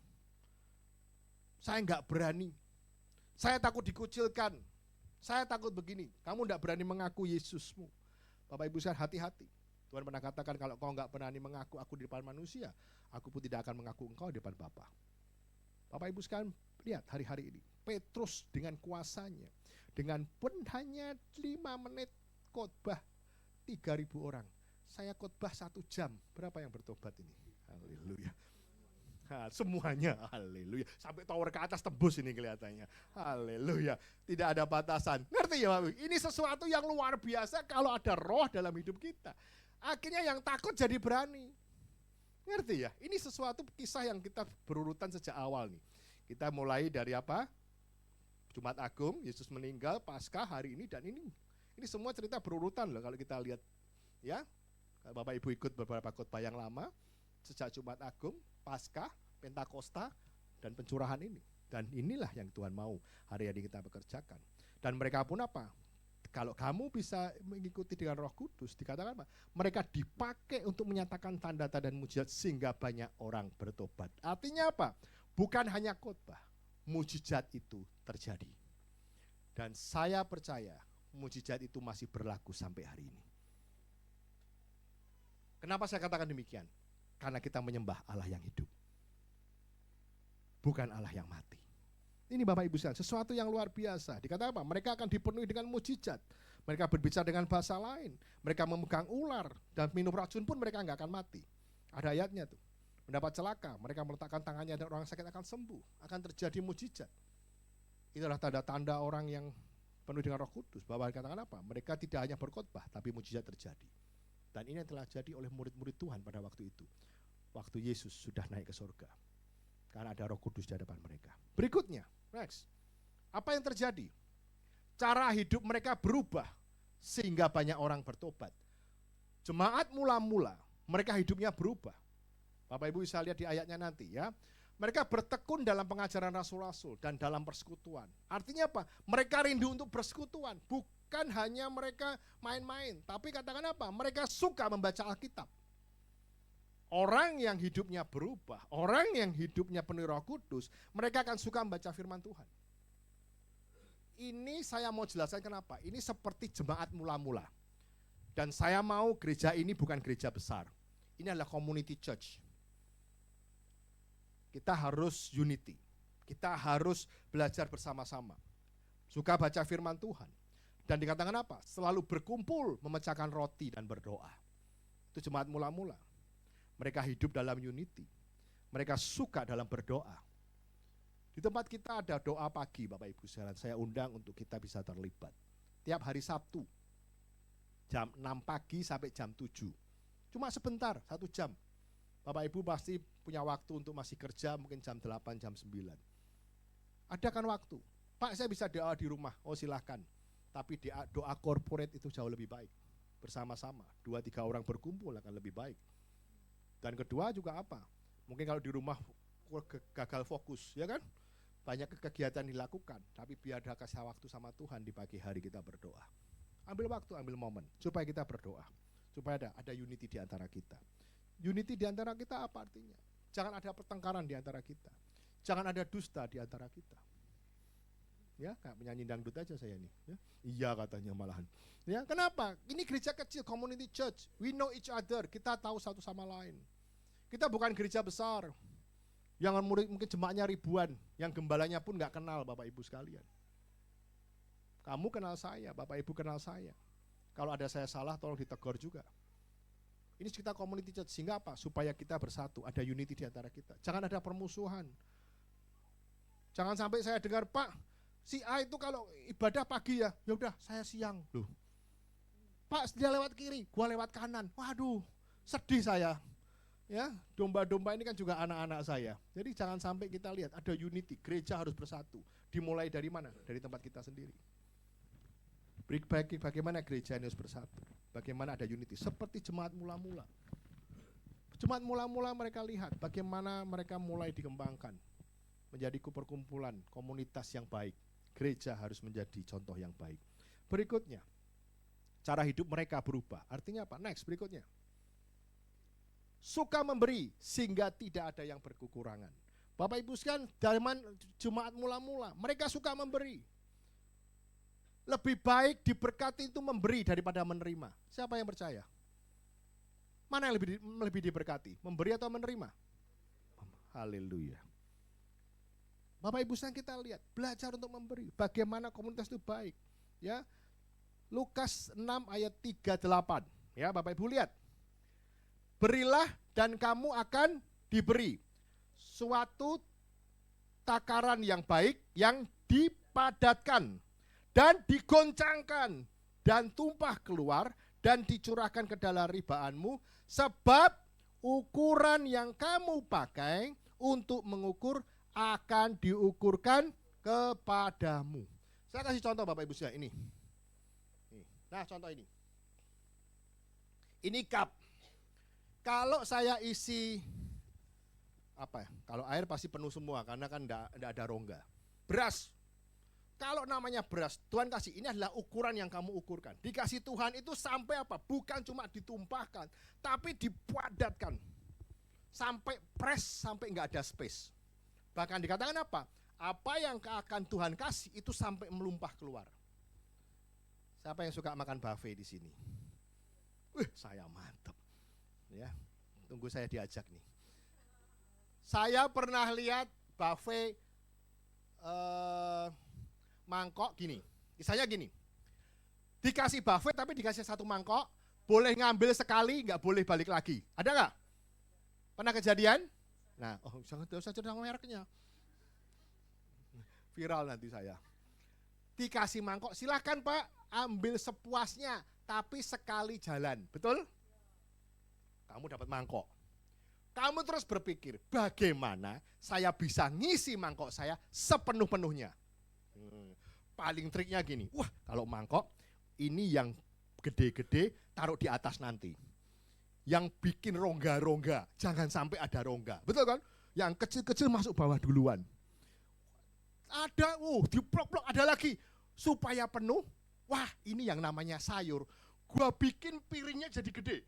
Saya enggak berani. Saya takut dikucilkan. Saya takut begini. Kamu enggak berani mengaku Yesusmu. Bapak Ibu sekalian, hati-hati. Tuhan pernah katakan, kalau kau enggak berani mengaku aku di depan manusia, aku pun tidak akan mengaku engkau di depan Bapa. Bapak Ibu sekalian, lihat hari-hari ini. Petrus dengan kuasanya, dengan pun hanya 5 menit khotbah 3.000 orang. Saya khotbah 1 jam, berapa yang bertobat ini? Haleluya. Semuanya, haleluya. Sampai tower ke atas tembus ini kelihatannya. Haleluya. Tidak ada batasan. Ngerti ya Bapak? Ini sesuatu yang luar biasa kalau ada roh dalam hidup kita. Akhirnya yang takut jadi berani. Ngerti ya? Ini sesuatu kisah yang kita berurutan sejak awal nih. Kita mulai dari apa? Jumat Agung, Yesus meninggal, Paskah hari ini, dan ini semua cerita berurutan loh kalau kita lihat. Ya, Bapak Ibu ikut beberapa khotbah yang lama, sejak Jumat Agung, Paskah, Pentakosta, dan pencurahan ini. Dan inilah yang Tuhan mau hari ini kita bekerjakan. Dan mereka pun apa? Kalau kamu bisa mengikuti dengan Roh Kudus, dikatakan apa? Mereka dipakai untuk menyatakan tanda-tanda dan mujizat sehingga banyak orang bertobat. Artinya apa? Bukan hanya khotbah, mujizat itu terjadi. Dan saya percaya mujizat itu masih berlaku sampai hari ini. Kenapa saya katakan demikian? Karena kita menyembah Allah yang hidup, bukan Allah yang mati. Ini Bapak Ibu sekalian, sesuatu yang luar biasa. Dikatakan apa? Mereka akan dipenuhi dengan mujizat. Mereka berbicara dengan bahasa lain. Mereka memegang ular dan minum racun pun mereka nggak akan mati. Ada ayatnya tuh. Mendapat celaka, mereka meletakkan tangannya dan orang sakit akan sembuh. Akan terjadi mujizat. Itulah tanda-tanda orang yang penuh dengan Roh Kudus. Bahwa dikatakan apa? Mereka tidak hanya berkhotbah, tapi mujizat terjadi. Dan ini yang telah jadi oleh murid-murid Tuhan pada waktu itu. Waktu Yesus sudah naik ke surga. Karena ada Roh Kudus di hadapan mereka. Berikutnya, next. Apa yang terjadi? Cara hidup mereka berubah sehingga banyak orang bertobat. Jemaat mula-mula, mereka hidupnya berubah. Bapak Ibu bisa lihat di ayatnya nanti ya. Mereka bertekun dalam pengajaran rasul-rasul dan dalam persekutuan. Artinya apa? Mereka rindu untuk persekutuan. Bukan hanya mereka main-main. Tapi katakan apa? Mereka suka membaca Alkitab. Orang yang hidupnya berubah, orang yang hidupnya penuh Roh Kudus, mereka akan suka membaca firman Tuhan. Ini saya mau jelaskan kenapa. Ini seperti jemaat mula-mula. Dan saya mau gereja ini bukan gereja besar. Ini adalah community church. Kita harus unity. Kita harus belajar bersama-sama. Suka baca firman Tuhan. Dan dikatakan apa? Selalu berkumpul, memecahkan roti dan berdoa. Itu jemaat mula-mula. Mereka hidup dalam unity. Mereka suka dalam berdoa. Di tempat kita ada doa pagi, Bapak Ibu sekalian. Saya undang untuk kita bisa terlibat. Tiap hari Sabtu. Jam 6 pagi sampai jam 7. Cuma sebentar, 1 jam. Bapak Ibu pasti punya waktu untuk masih kerja, mungkin jam 8, jam 9. Adakan waktu. Pak, saya bisa doa di rumah. Oh silahkan. Tapi doa corporate itu jauh lebih baik. Bersama-sama, 2-3 orang berkumpul akan lebih baik. Dan kedua juga apa? Mungkin kalau di rumah gagal fokus, ya kan? Banyak kegiatan dilakukan, tapi biar ada kasih waktu sama Tuhan di pagi hari kita berdoa. Ambil waktu, ambil momen, supaya kita berdoa. Supaya ada unity di antara kita. Unity di antara kita apa artinya? Jangan ada pertengkaran di antara kita. Jangan ada dusta di antara kita. Ya, kayak penyanyi dangdut aja saya nih. Ya. Iya katanya malahan. Ya, kenapa? Ini gereja kecil, community church. We know each other. Kita tahu satu sama lain. Kita bukan gereja besar. Yang murid mungkin jemaatnya ribuan. Yang gembalanya pun nggak kenal Bapak Ibu sekalian. Kamu kenal saya, Bapak Ibu kenal saya. Kalau ada saya salah, tolong ditegur juga. Ini kita community church, sehingga apa? Supaya kita bersatu, ada unity di antara kita. Jangan ada permusuhan. Jangan sampai saya dengar, Pak, si A itu kalau ibadah pagi ya udah saya siang. Loh. Pak, dia lewat kiri, gua lewat kanan. Waduh, sedih saya. Ya, domba-domba ini kan juga anak-anak saya. Jadi jangan sampai kita lihat ada unity, gereja harus bersatu. Dimulai dari mana? Dari tempat kita sendiri. Bagaimana gereja ini harus bersatu? Bagaimana ada unity? Seperti jemaat mula-mula. Jemaat mula-mula mereka lihat bagaimana mereka mulai dikembangkan. Menjadi perkumpulan, komunitas yang baik. Gereja harus menjadi contoh yang baik. Berikutnya, cara hidup mereka berubah. Artinya apa? Next, berikutnya. Suka memberi sehingga tidak ada yang berkekurangan. Bapak Ibu sekalian, zaman jemaat mula-mula, mereka suka memberi. Lebih baik diberkati itu memberi daripada menerima. Siapa yang percaya? Mana yang lebih diberkati? Memberi atau menerima? Haleluya. Bapak Ibu sekalian kita lihat, belajar untuk memberi. Bagaimana komunitas itu baik. Ya, Lukas 6 ayat 38. Ya, Bapak Ibu lihat. Berilah dan kamu akan diberi suatu takaran yang baik yang dipadatkan dan digoncangkan dan tumpah keluar dan dicurahkan ke dalam ribaanmu, sebab ukuran yang kamu pakai untuk mengukur akan diukurkan kepadamu. Saya kasih contoh Bapak Ibu sekalian ini. Nah, contoh ini. Ini cup. Kalau saya isi apa ya? Kalau air pasti penuh semua karena kan enggak ada rongga. Beras. Kalau namanya beras, Tuhan kasih, ini adalah ukuran yang kamu ukurkan. Dikasih Tuhan itu sampai apa? Bukan cuma ditumpahkan, tapi dipadatkan. Sampai press, sampai enggak ada space. Bahkan dikatakan apa? Apa yang akan Tuhan kasih itu sampai melumpah keluar. Siapa yang suka makan buffet di sini? Saya mantap. Ya, tunggu saya diajak nih. Saya pernah lihat buffet mangkok gini. Misalnya gini. Dikasih buffet tapi dikasih satu mangkok, boleh ngambil sekali, nggak boleh balik lagi. Ada nggak? Pernah kejadian? Nah, jangan usah cerita mereknya. Viral nanti saya. Dikasih mangkok, silakan Pak, ambil sepuasnya, tapi sekali jalan. Betul? Kamu dapat mangkok. Kamu terus berpikir, bagaimana saya bisa ngisi mangkok saya sepenuh-penuhnya. Paling triknya gini, wah kalau mangkok ini yang gede-gede taruh di atas nanti. Yang bikin rongga-rongga, jangan sampai ada rongga. Betul kan? Yang kecil-kecil masuk bawah duluan. Ada, diplok-plok ada lagi. Supaya penuh, wah ini yang namanya sayur. Gua bikin piringnya jadi gede.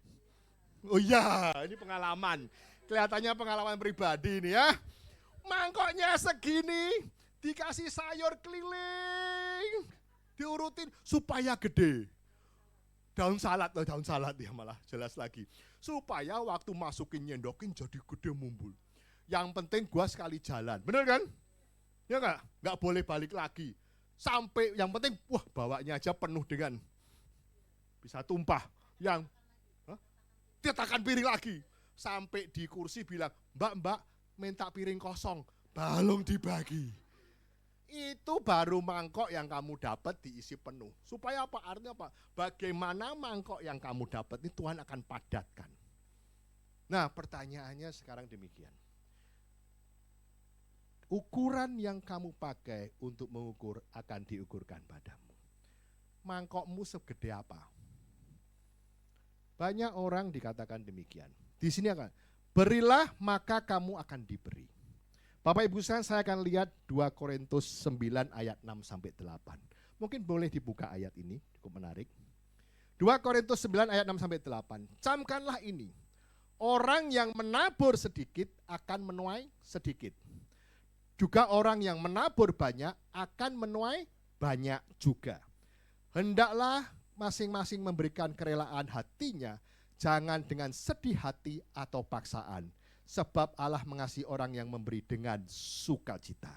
Oh iya, ini pengalaman. Kelihatannya pengalaman pribadi ini ya. Mangkoknya segini, dikasih sayur keliling, diurutin supaya gede. Daun salad ya malah jelas lagi. Supaya waktu masukin nyendokin jadi gede mumbul. Yang penting gua sekali jalan, bener kan? Ya nggak boleh balik lagi. Sampai yang penting, wah bawanya aja penuh dengan bisa tumpah. Yang diletakkan piring lagi. Sampai di kursi bilang, mbak minta piring kosong, balong dibagi. Itu baru mangkok yang kamu dapat diisi penuh. Supaya apa? Artinya apa? Bagaimana mangkok yang kamu dapat ini Tuhan akan padatkan. Nah pertanyaannya sekarang demikian. Ukuran yang kamu pakai untuk mengukur akan diukurkan padamu. Mangkokmu segede apa? Banyak orang dikatakan demikian. Di sini akan, berilah maka kamu akan diberi. Bapak Ibu saya akan lihat 2 Korintus 9 ayat 6 sampai 8. Mungkin boleh dibuka ayat ini, cukup menarik. 2 Korintus 9 ayat 6 sampai 8. Camkanlah ini. Orang yang menabur sedikit akan menuai sedikit. Juga orang yang menabur banyak akan menuai banyak juga. Hendaklah masing-masing memberikan kerelaan hatinya, jangan dengan sedih hati atau paksaan. Sebab Allah mengasihi orang yang memberi dengan sukacita.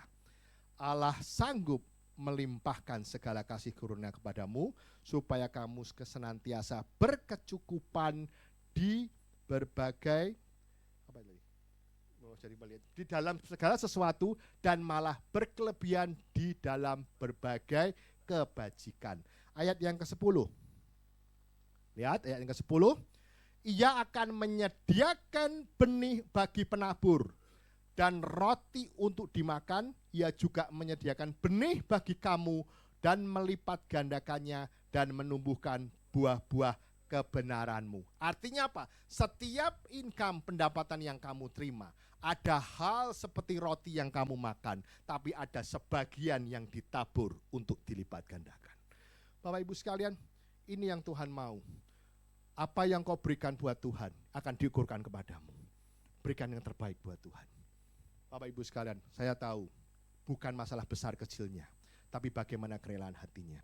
Allah sanggup melimpahkan segala kasih karunia kepadamu, supaya kamu senantiasa berkecukupan di berbagai di dalam segala sesuatu dan malah berkelebihan di dalam berbagai kebajikan. Ayat yang ke-10. Lihat ayat yang ke-10. Ia akan menyediakan benih bagi penabur dan roti untuk dimakan. Ia juga menyediakan benih bagi kamu dan melipat gandakannya dan menumbuhkan buah-buah kebenaranmu. Artinya apa? Setiap income pendapatan yang kamu terima, ada hal seperti roti yang kamu makan, tapi ada sebagian yang ditabur untuk dilipat gandakan. Bapak Ibu sekalian, ini yang Tuhan mau. Apa yang kau berikan buat Tuhan akan diukurkan kepadamu. Berikan yang terbaik buat Tuhan. Bapak Ibu sekalian, saya tahu bukan masalah besar kecilnya, tapi bagaimana kerelaan hatinya.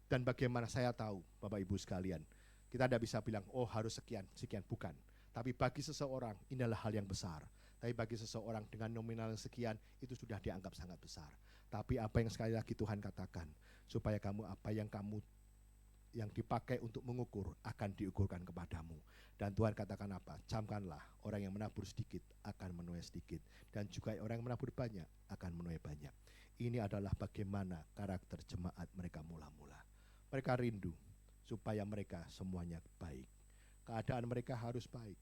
Dan bagaimana saya tahu, Bapak Ibu sekalian, kita tidak bisa bilang, oh harus sekian, bukan. Tapi bagi seseorang, ini adalah hal yang besar. Tapi bagi seseorang dengan nominal yang sekian, itu sudah dianggap sangat besar. Tapi apa yang sekali lagi Tuhan katakan, supaya kamu apa yang kamu yang dipakai untuk mengukur akan diukurkan kepadamu. Dan Tuhan katakan apa? Camkanlah, orang yang menabur sedikit akan menuai sedikit. Dan juga orang yang menabur banyak akan menuai banyak. Ini adalah bagaimana karakter jemaat mereka mula-mula. Mereka rindu supaya mereka semuanya baik. Keadaan mereka harus baik.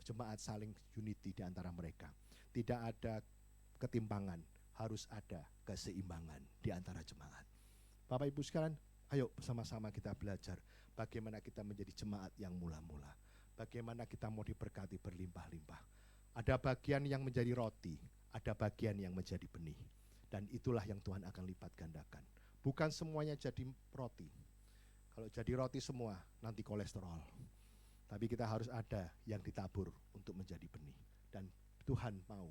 Jemaat saling unity di antara mereka. Tidak ada ketimpangan, harus ada keseimbangan di antara jemaat. Bapak Ibu sekalian, ayo bersama-sama kita belajar bagaimana kita menjadi jemaat yang mula-mula. Bagaimana kita mau diberkati berlimpah-limpah. Ada bagian yang menjadi roti, ada bagian yang menjadi benih. Dan itulah yang Tuhan akan lipat gandakan. Bukan semuanya jadi roti. Kalau jadi roti semua, nanti kolesterol. Tapi kita harus ada yang ditabur untuk menjadi benih. Dan Tuhan mau,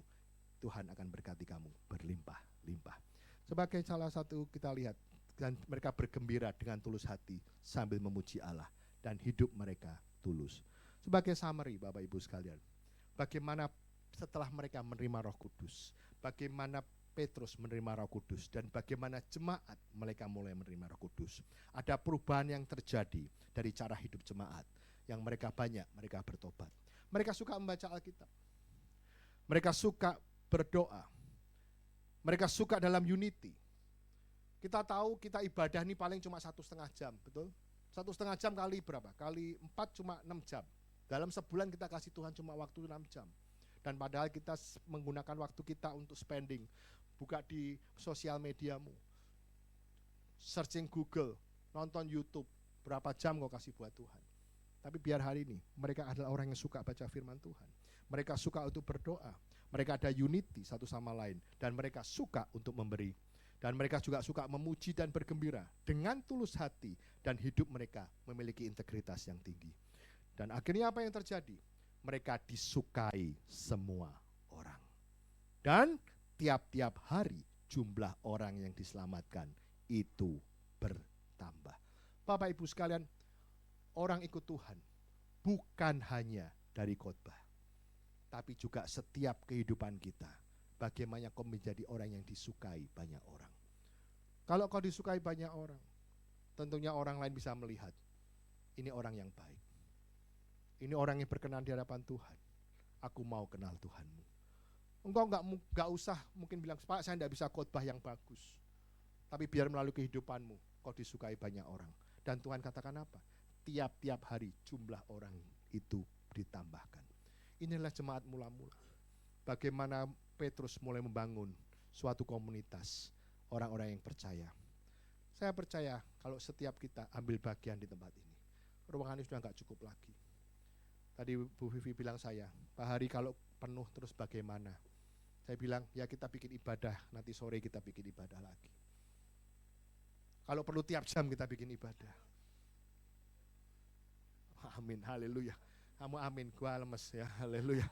Tuhan akan berkati kamu berlimpah-limpah. Sebagai salah satu kita lihat, dan mereka bergembira dengan tulus hati sambil memuji Allah. Dan hidup mereka tulus. Sebagai summary Bapak Ibu sekalian, bagaimana setelah mereka menerima Roh Kudus, bagaimana Petrus menerima Roh Kudus, dan bagaimana jemaat mereka mulai menerima Roh Kudus. Ada perubahan yang terjadi dari cara hidup jemaat. Yang mereka banyak, mereka bertobat. Mereka suka membaca Alkitab. Mereka suka berdoa. Mereka suka dalam unity. Kita tahu kita ibadah ini paling cuma 1,5 jam, betul? 1,5 jam kali berapa? Kali 4 cuma 6 jam. Dalam sebulan kita kasih Tuhan cuma waktu 6 jam. Dan padahal kita menggunakan waktu kita untuk spending. Buka di sosial mediamu, searching Google, nonton YouTube, berapa jam kau kasih buat Tuhan. Tapi biar hari ini, mereka adalah orang yang suka baca firman Tuhan. Mereka suka untuk berdoa. Mereka ada unity satu sama lain. Dan mereka suka untuk memberi. Dan mereka juga suka memuji dan bergembira dengan tulus hati. Dan hidup mereka memiliki integritas yang tinggi. Dan akhirnya apa yang terjadi? Mereka disukai semua orang. Dan tiap-tiap hari jumlah orang yang diselamatkan itu bertambah. Bapak Ibu sekalian, orang ikut Tuhan bukan hanya dari khotbah, tapi juga setiap kehidupan kita. Bagaimana kau menjadi orang yang disukai banyak orang. Kalau kau disukai banyak orang, tentunya orang lain bisa melihat, ini orang yang baik. Ini orang yang berkenan di hadapan Tuhan. Aku mau kenal Tuhanmu. Engkau enggak usah mungkin bilang, Pak, saya enggak bisa khotbah yang bagus. Tapi biar melalui kehidupanmu, kau disukai banyak orang. Dan Tuhan katakan apa? Tiap-tiap hari jumlah orang itu ditambahkan. Inilah jemaat mula-mula. Bagaimana Petrus mulai membangun suatu komunitas orang-orang yang percaya. Saya percaya kalau setiap kita ambil bagian di tempat ini, ruangan ini sudah enggak cukup lagi. Tadi Bu Vivi bilang saya, Pak Hari kalau penuh terus bagaimana? Saya bilang, ya kita bikin ibadah, nanti sore kita bikin ibadah lagi. Kalau perlu tiap jam kita bikin ibadah. Amin, haleluya. Kamu amin, gua lemes ya, haleluya.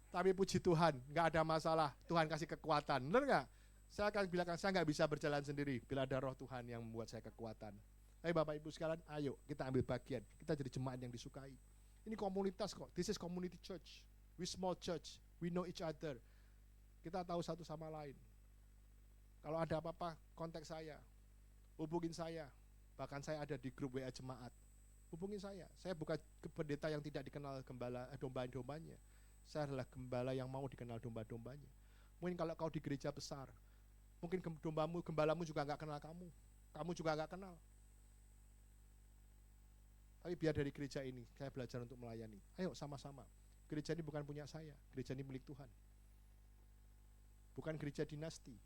Tapi puji Tuhan, gak ada masalah, Tuhan kasih kekuatan, benar gak? Saya akan bilang, saya gak bisa berjalan sendiri, bila ada roh Tuhan yang membuat saya kekuatan. Tapi Bapak Ibu sekalian, ayo kita ambil bagian, kita jadi jemaat yang disukai. Ini komunitas kok, this is community church. We small church, we know each other. Kita tahu satu sama lain. Kalau ada apa-apa, kontak saya, hubungin saya. Bahkan saya ada di grup WA jemaat. Hubungin saya bukan pendeta yang tidak dikenal domba-dombanya. Saya adalah gembala yang mau dikenal domba-dombanya. Mungkin kalau kau di gereja besar, mungkin gembalamu juga gak kenal kamu juga gak kenal. Tapi biar dari gereja ini, saya belajar untuk melayani. Ayo sama-sama. Gereja ini bukan punya saya, gereja ini milik Tuhan. Bukan gereja dinasti.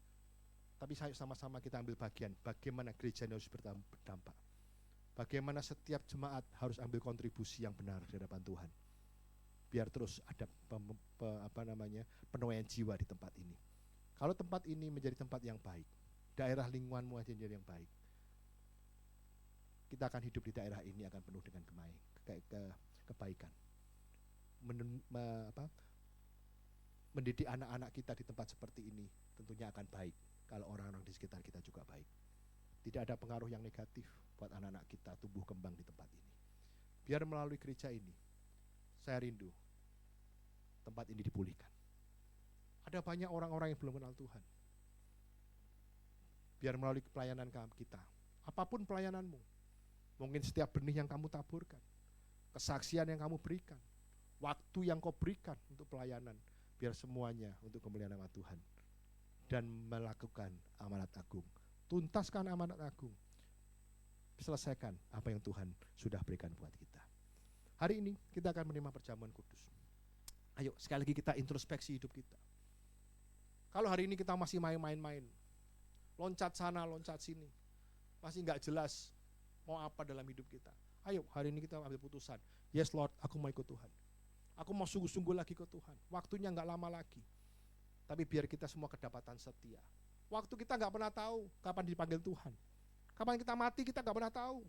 Tapi saya sama-sama kita ambil bagian. Bagaimana gereja ini harus berdampak. Bagaimana setiap jemaat harus ambil kontribusi yang benar di hadapan Tuhan. Biar terus ada penuaian jiwa di tempat ini. Kalau tempat ini menjadi tempat yang baik, daerah lingkunganmu aja menjadi yang baik, kita akan hidup di daerah ini akan penuh dengan kebaikan. Mendidik anak-anak kita di tempat seperti ini tentunya akan baik kalau orang-orang di sekitar kita juga baik. Tidak ada pengaruh yang negatif buat anak-anak kita tumbuh kembang di tempat ini. Biar melalui gereja ini, saya rindu tempat ini dipulihkan. Ada banyak orang-orang yang belum kenal Tuhan. Biar melalui pelayanan kita, apapun pelayananmu, mungkin setiap benih yang kamu taburkan, kesaksian yang kamu berikan, waktu yang kau berikan untuk pelayanan, biar semuanya untuk kemuliaan nama Tuhan. Dan melakukan amanat agung. Tuntaskan amanat agung. Selesaikan apa yang Tuhan sudah berikan buat kita. Hari ini kita akan menerima perjamuan kudus. Ayo sekali lagi kita introspeksi hidup kita. Kalau hari ini kita masih main-main, loncat sana, loncat sini, masih gak jelas mau apa dalam hidup kita. Ayo hari ini kita ambil putusan. Yes Lord, aku mau ikut Tuhan. Aku mau sungguh-sungguh lagi ke Tuhan. Waktunya gak lama lagi. Tapi biar kita semua kedapatan setia. Waktu kita gak pernah tahu kapan dipanggil Tuhan. Kapan kita mati kita gak pernah tahu.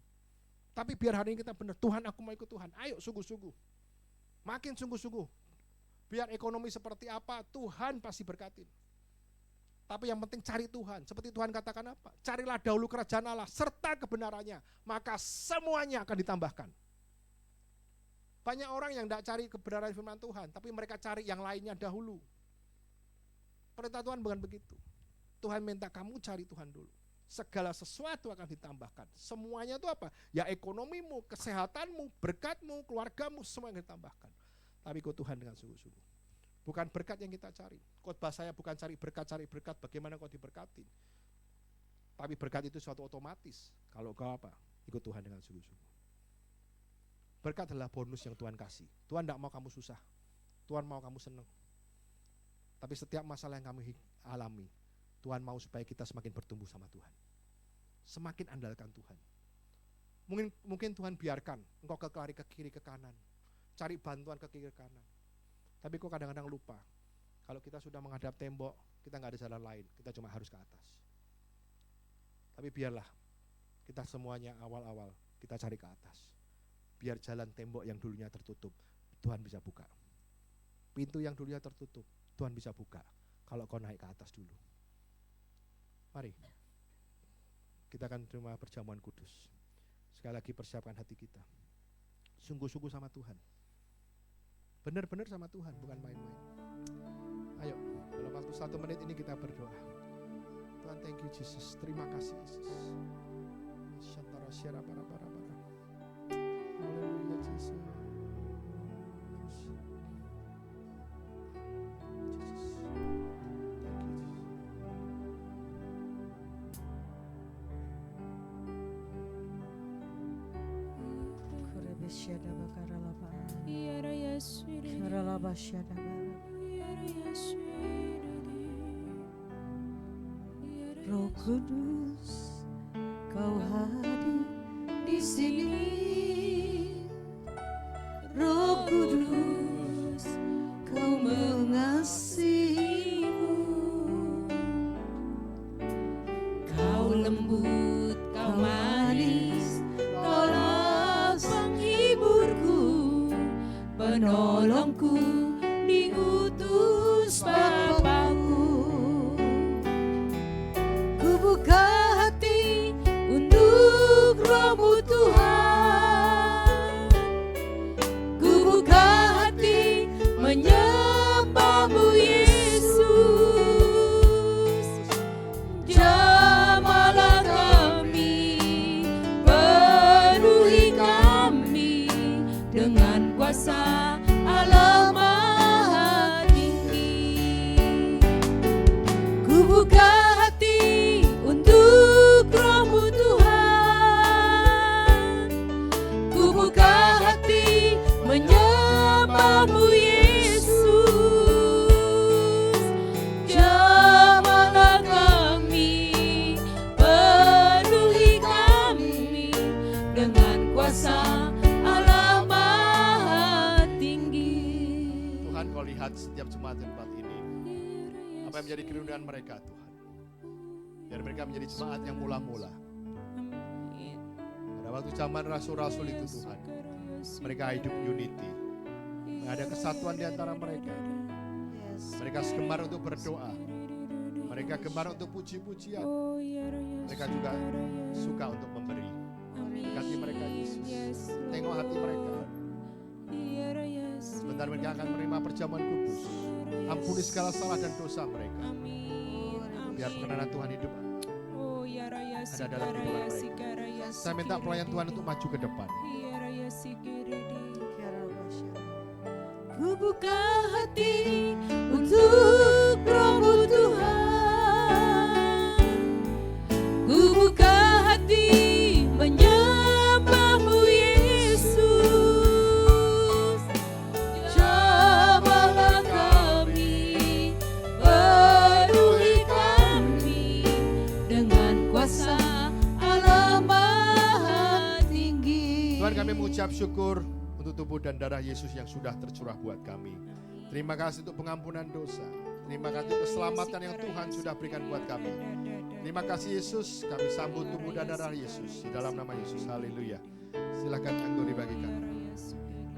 Tapi biar hari ini kita benar, Tuhan aku mau ikut Tuhan. Ayo sungguh-sungguh. Makin sungguh-sungguh. Biar ekonomi seperti apa, Tuhan pasti berkatin. Tapi yang penting cari Tuhan. Seperti Tuhan katakan apa? Carilah dahulu kerajaan Allah serta kebenarannya. Maka semuanya akan ditambahkan. Banyak orang yang tidak cari kebenaran firman Tuhan. Tapi mereka cari yang lainnya dahulu. Perintah Tuhan bukan begitu. Tuhan minta kamu cari Tuhan dulu. Segala sesuatu akan ditambahkan. Semuanya itu apa? Ya ekonomimu, kesehatanmu, berkatmu, keluargamu, semua yang ditambahkan. Tapi ikut Tuhan dengan sungguh-sungguh. Bukan berkat yang kita cari. Khotbah saya bukan cari berkat, bagaimana kau diberkati. Tapi berkat itu suatu otomatis. Kalau kau apa? Ikut Tuhan dengan sungguh-sungguh. Berkat adalah bonus yang Tuhan kasih. Tuhan tidak mau kamu susah. Tuhan mau kamu senang. Tapi setiap masalah yang kami alami, Tuhan mau supaya kita semakin bertumbuh sama Tuhan. Semakin andalkan Tuhan. Mungkin Tuhan biarkan engkau lari ke kiri ke kanan, cari bantuan ke kiri ke kanan. Tapi kok kadang-kadang lupa, kalau kita sudah menghadap tembok, kita nggak ada jalan lain, kita cuma harus ke atas. Tapi biarlah kita semuanya awal-awal kita cari ke atas. Biar jalan tembok yang dulunya tertutup, Tuhan bisa buka. Pintu yang dulunya tertutup, Tuhan bisa buka kalau kau naik ke atas dulu. Mari, kita akan terima perjamuan kudus. Sekali lagi persiapkan hati kita. Sungguh-sungguh sama Tuhan. Benar-benar sama Tuhan, bukan main-main. Ayo, dalam waktu 1 menit ini kita berdoa. Tuhan, thank you Jesus. Terima kasih Yesus. Shantara syara bara. Haleluya Jesus. Syada bakara laba. Yara yasuri. Syara laba syada bara. Yara yasuri. Roh Kudus, kau hadir di sini. Roh Kudus, kau mengasihimu. Kau lembut, kau manis, kaulah penghiburku, penolongku, diutus Bapakku. Ku buka hati untuk Roh-Mu Tuhan. Ku buka hati menyembah-Mu Yesus. Jamahlah kami, penuhi kami dengan kuasa Allah Maha Tinggi. Ku buka hati untuk Roh-Mu Tuhan. Ku buka hati menyembah-Mu Yesus. Jamahlah kami, penuhi kami dengan kuasa Allah Maha Tinggi. Tuhan, kau lihat setiap jemaat di tempat ini, apa yang menjadi kerinduan mereka Tuhan. Biar mereka menjadi jemaat yang mula-mula. Pada waktu zaman rasul-rasul itu Tuhan, mereka hidup unity. Ada kesatuan di antara mereka. Mereka gemar untuk berdoa. Mereka gemar untuk puji-pujian. Mereka juga suka untuk memberi. Berkati mereka Yesus. Tengok hati mereka. Sebentar mereka akan menerima perjamuan kudus. Ampuni segala salah dan dosa mereka. Biar pengenalan Tuhan hidup ada dalam kehidupan mereka. Saya minta pelayan Tuhan untuk maju ke depan. Ku buka hati untuk Roh-Mu Tuhan. Ku buka hati menyembah-Mu Yesus. Jamahlah kami, penuhi kami dengan kuasa Allah Maha Tinggi. Tuhan, kami mengucap syukur untuk tubuh dan darah Yesus yang sudah tercurah buat kami. Terima kasih untuk pengampunan dosa. Terima kasih untuk keselamatan yang Tuhan sudah berikan buat kami. Terima kasih Yesus, kami sambut tubuh dan darah Yesus. Di dalam nama Yesus, haleluya. Silakan anggur dibagikan.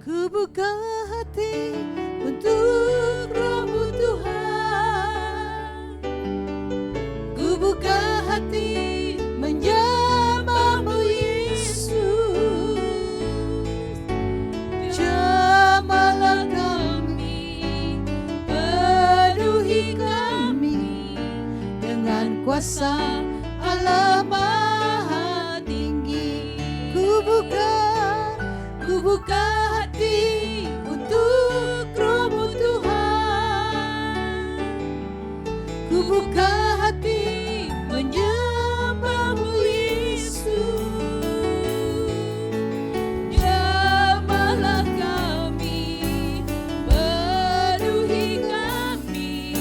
Ku buka hati untuk Roh-Mu Tuhan. Ku buka hati menyembah-Mu Yesus. Jamahlah kami, penuhi kami dengan kuasa Allah Maha Tinggi. Ku buka hati untuk Roh-Mu Tuhan. Ku buka hati menyembah-Mu Yesus. Jamahlah kami, penuhi kami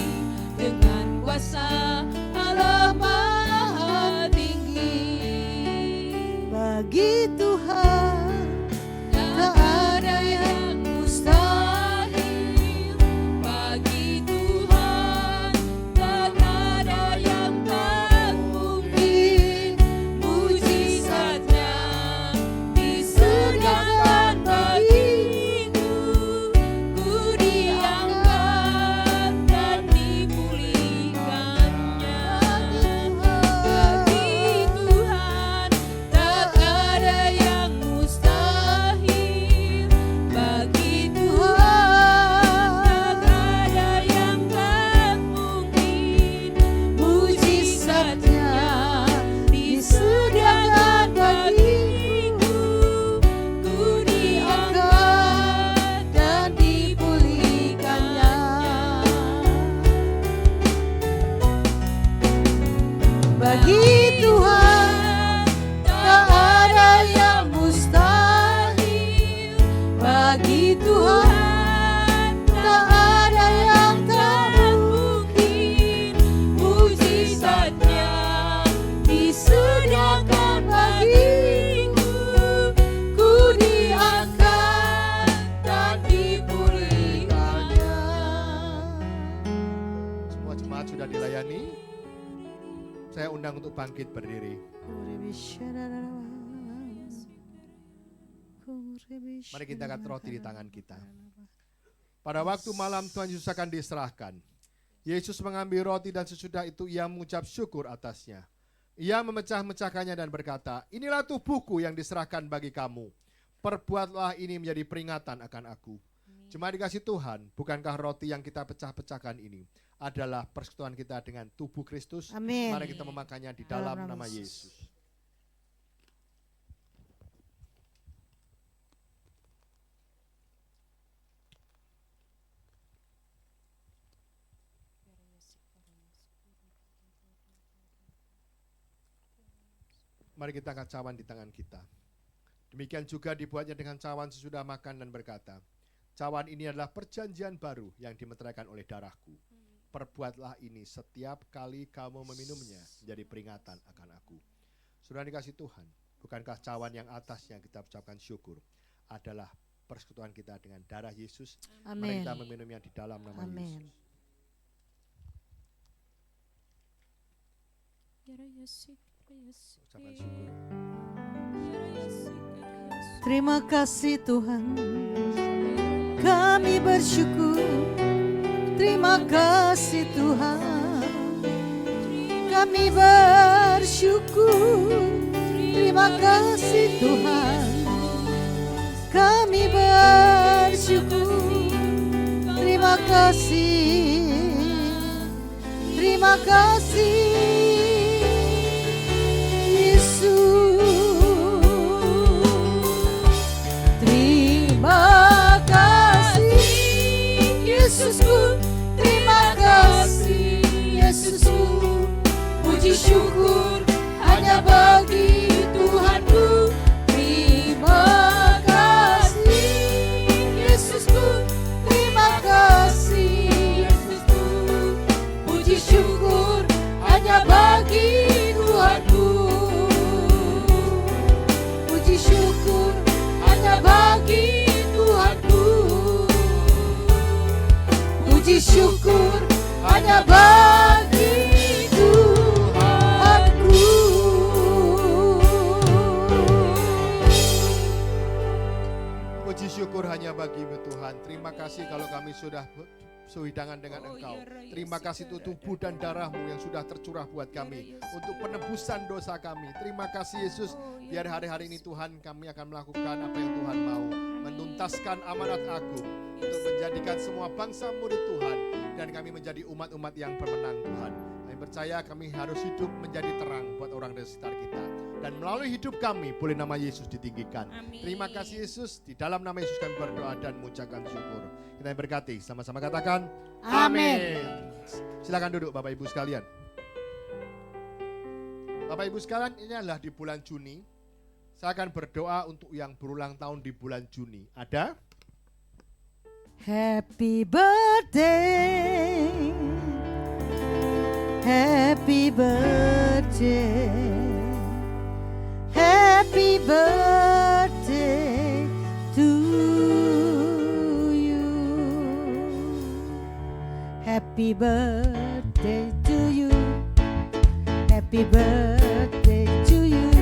jemaat sudah dilayani. Saya undang untuk bangkit berdiri. Mari kita angkat roti di tangan kita. Pada waktu malam Tuhan Yesus akan diserahkan. Yesus mengambil roti dan sesudah itu ia mengucap syukur atasnya. Ia memecah-mecahkannya dan berkata, inilah tubuhku yang diserahkan bagi kamu. Perbuatlah ini menjadi peringatan akan aku. Jemaat dikasih Tuhan, bukankah roti yang kita pecah-pecahkan ini adalah persekutuan kita dengan tubuh Kristus? Amin. Mari kita memakannya di dalam nama Yesus. Mari kita angkat cawan di tangan kita. Demikian juga dibuatnya dengan cawan sesudah makan dan berkata, cawan ini adalah perjanjian baru yang dimeteraikan oleh darahku. Perbuatlah ini setiap kali kamu meminumnya menjadi peringatan akan aku. Sudah dikasih Tuhan, bukankah cawan yang atas yang kita ucapkan syukur adalah persekutuan kita dengan darah Yesus? Mari Amin. kita meminumnya di dalam nama Amin. Yesus. Ucapan syukur. Terima kasih Tuhan, kami bersyukur. Terima kasih Tuhan, kami bersyukur. Terima kasih Tuhan, kami bersyukur. Terima kasih, terima kasih Yesus. Terima kasih Yesusku, terima kasih Yesusku. Puji syukur hanya bagi Tuhanku. Terima kasih Yesusku, terima kasih Yesusku. Puji syukur hanya bagi Tuhanku. Puji syukur hanya bagi Tuhanku. Puji syukur hanya bagi Tuhanku. Puji syukur hanya bagimu Tuhan. Terima kasih kalau kami sudah sehidangan dengan Engkau. Terima kasih untuk tubuh dan darahmu yang sudah tercurah buat kami untuk penebusan dosa kami. Terima kasih Yesus. Biar hari-hari ini Tuhan kami akan melakukan apa yang Tuhan mau. Menuntaskan amanat agung untuk menjadikan semua bangsa murid Tuhan. Dan kami menjadi umat-umat yang pemenang Tuhan. Kami percaya kami harus hidup menjadi terang buat orang di sekitar kita. Dan melalui hidup kami boleh nama Yesus ditinggikan. Terima kasih Yesus. Di dalam nama Yesus kami berdoa dan mengucapkan syukur. Kita berkati, sama-sama katakan Amin. Silakan duduk Bapak Ibu sekalian. Bapak Ibu sekalian, ini adalah di bulan Juni. Saya akan berdoa untuk yang berulang tahun di bulan Juni. Ada? Happy birthday, happy birthday, happy birthday to you. Happy birthday to you. Happy birthday to you.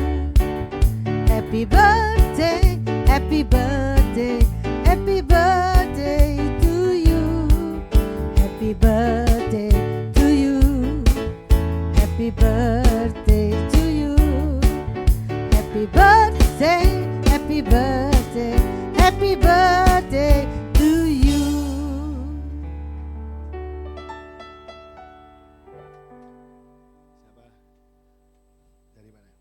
Happy birthday, happy birthday, happy birthday to you. Happy birthday to you. Happy birthday to you. Happy birthday, happy birthday, happy birthday to you. Siapa? Dari mana?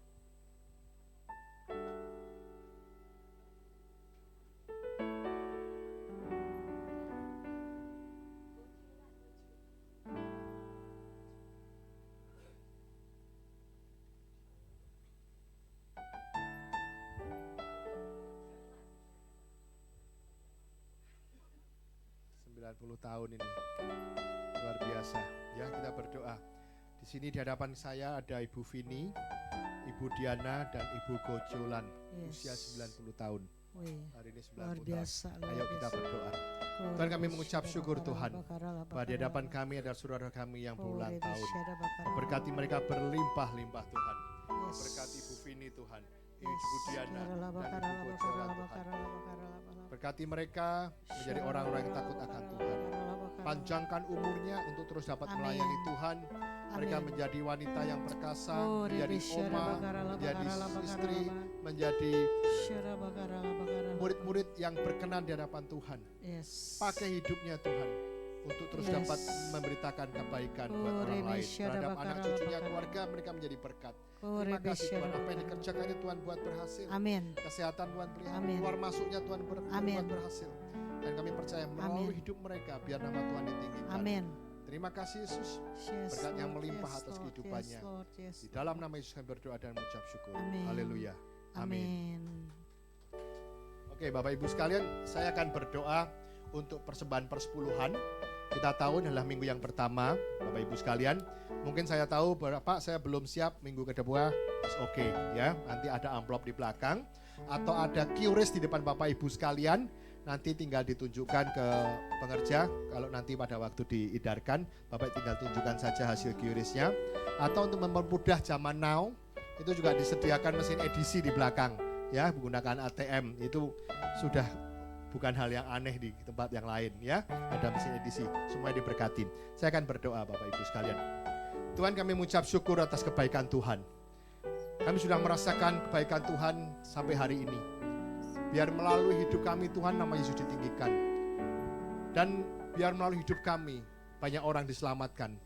Puluh tahun ini luar biasa ya. Kita berdoa di sini. Di hadapan saya ada Ibu Vini, Ibu Diana dan Ibu Gojolan. Yes. Usia 90 tahun. Wih, Hari ini 90 luar tahun. biasa, luar Ayo kita biasa. berdoa. Tuhan, kami mengucap syukur Tuhan, bahwa di hadapan kami adalah saudara kami yang berulang tahun. Berkati mereka berlimpah-limpah Tuhan. Berkati Ibu Vini Tuhan, Ibu Diana dan Ibu Bocela Tuhan. Berkati mereka menjadi orang-orang yang takut akan Tuhan. Panjangkan umurnya untuk terus dapat melayani Tuhan. Mereka menjadi wanita yang perkasa, menjadi oma, menjadi istri, menjadi murid-murid yang berkenan di hadapan Tuhan. Pakai hidupnya Tuhan untuk terus dapat memberitakan kebaikan buat orang lain. Terhadap anak cucunya, keluarga, mereka menjadi berkat. Terima kasih Tuhan, apa yang dikerjakannya Tuhan buat berhasil. Amin. Kesehatan Tuhan beri, Amin. keluar masuknya Tuhan buat berhasil. Dan kami percaya melalui hidup mereka biar nama Tuhan ditinggikan. Amin. Terima kasih Yesus, berkat yang melimpah atas kehidupannya. Di dalam nama Yesus kami berdoa dan mengucap syukur. Haleluya. Amin. Oke, Bapak Ibu sekalian, saya akan berdoa untuk persembahan persepuluhan. Kita tahu adalah minggu yang pertama, Bapak Ibu sekalian. Mungkin saya tahu Bapak saya belum siap minggu kedua, oke ya. Nanti ada amplop di belakang atau ada QRIS di depan Bapak Ibu sekalian. Nanti tinggal ditunjukkan ke pengerja. Kalau nanti pada waktu diidarkan, Bapak tinggal tunjukkan saja hasil QRIS-nya. Atau untuk mempermudah zaman now, itu juga disediakan mesin edisi di belakang, ya, menggunakan ATM. Itu sudah bukan hal yang aneh di tempat yang lain, ya. Ada mesin edisi, semuanya diberkati. Saya akan berdoa Bapak Ibu sekalian. Tuhan, kami mengucap syukur atas kebaikan Tuhan. Kami sudah merasakan kebaikan Tuhan sampai hari ini. Biar melalui hidup kami Tuhan nama Yesus ditinggikan. Dan biar melalui hidup kami banyak orang diselamatkan.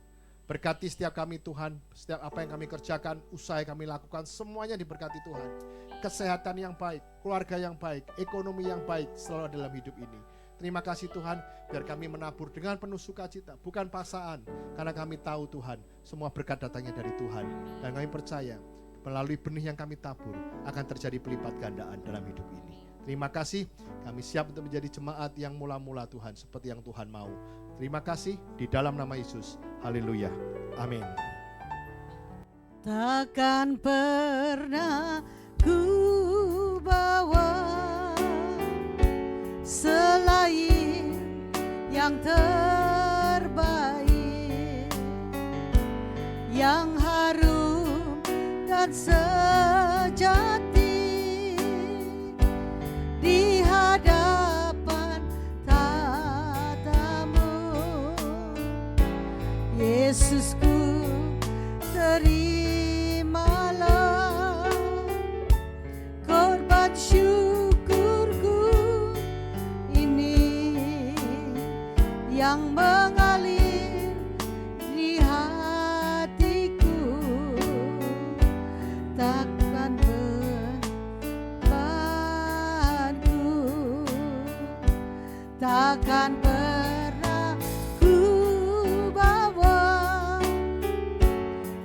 Berkati setiap kami Tuhan, setiap apa yang kami kerjakan, usaha yang kami lakukan, semuanya diberkati Tuhan. Kesehatan yang baik, keluarga yang baik, ekonomi yang baik selalu dalam hidup ini. Terima kasih Tuhan, biar kami menabur dengan penuh sukacita, bukan paksaan. Karena kami tahu Tuhan, semua berkat datangnya dari Tuhan. Dan kami percaya, melalui benih yang kami tabur, akan terjadi pelipat gandaan dalam hidup ini. Terima kasih, kami siap untuk menjadi jemaat yang mula-mula Tuhan, seperti yang Tuhan mau. Terima kasih, di dalam nama Yesus. Haleluya. Amin. Takkan pernah ku bawa selain yang terbaik, yang harum dan sejati di hadapan tatamu. Yesusku, terimalah korban syukurku ini yang mengalir di hatiku. Takkan takkan pernah ku bawa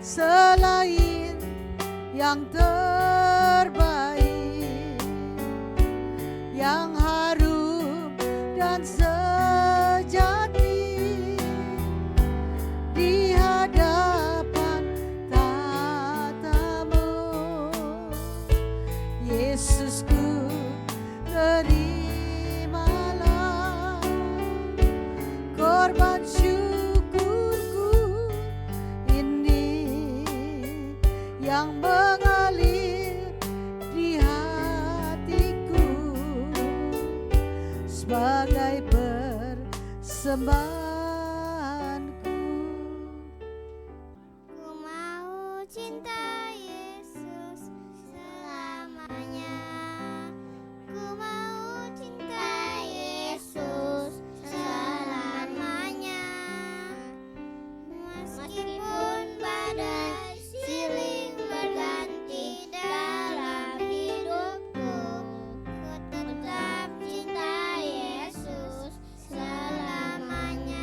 selain yang terbaik, yang harum dan sejati di hadapan tatamu. Yesusku, terimalah korban syukurku ini yang mengalir di hatiku sebagai persembahanku. Ku mau cinta Yesus selamanya. Ku mau cinta Yesus selamanya. Meskipun badai silih berganti dalam hidupku, ku tetap cinta Yesus selamanya.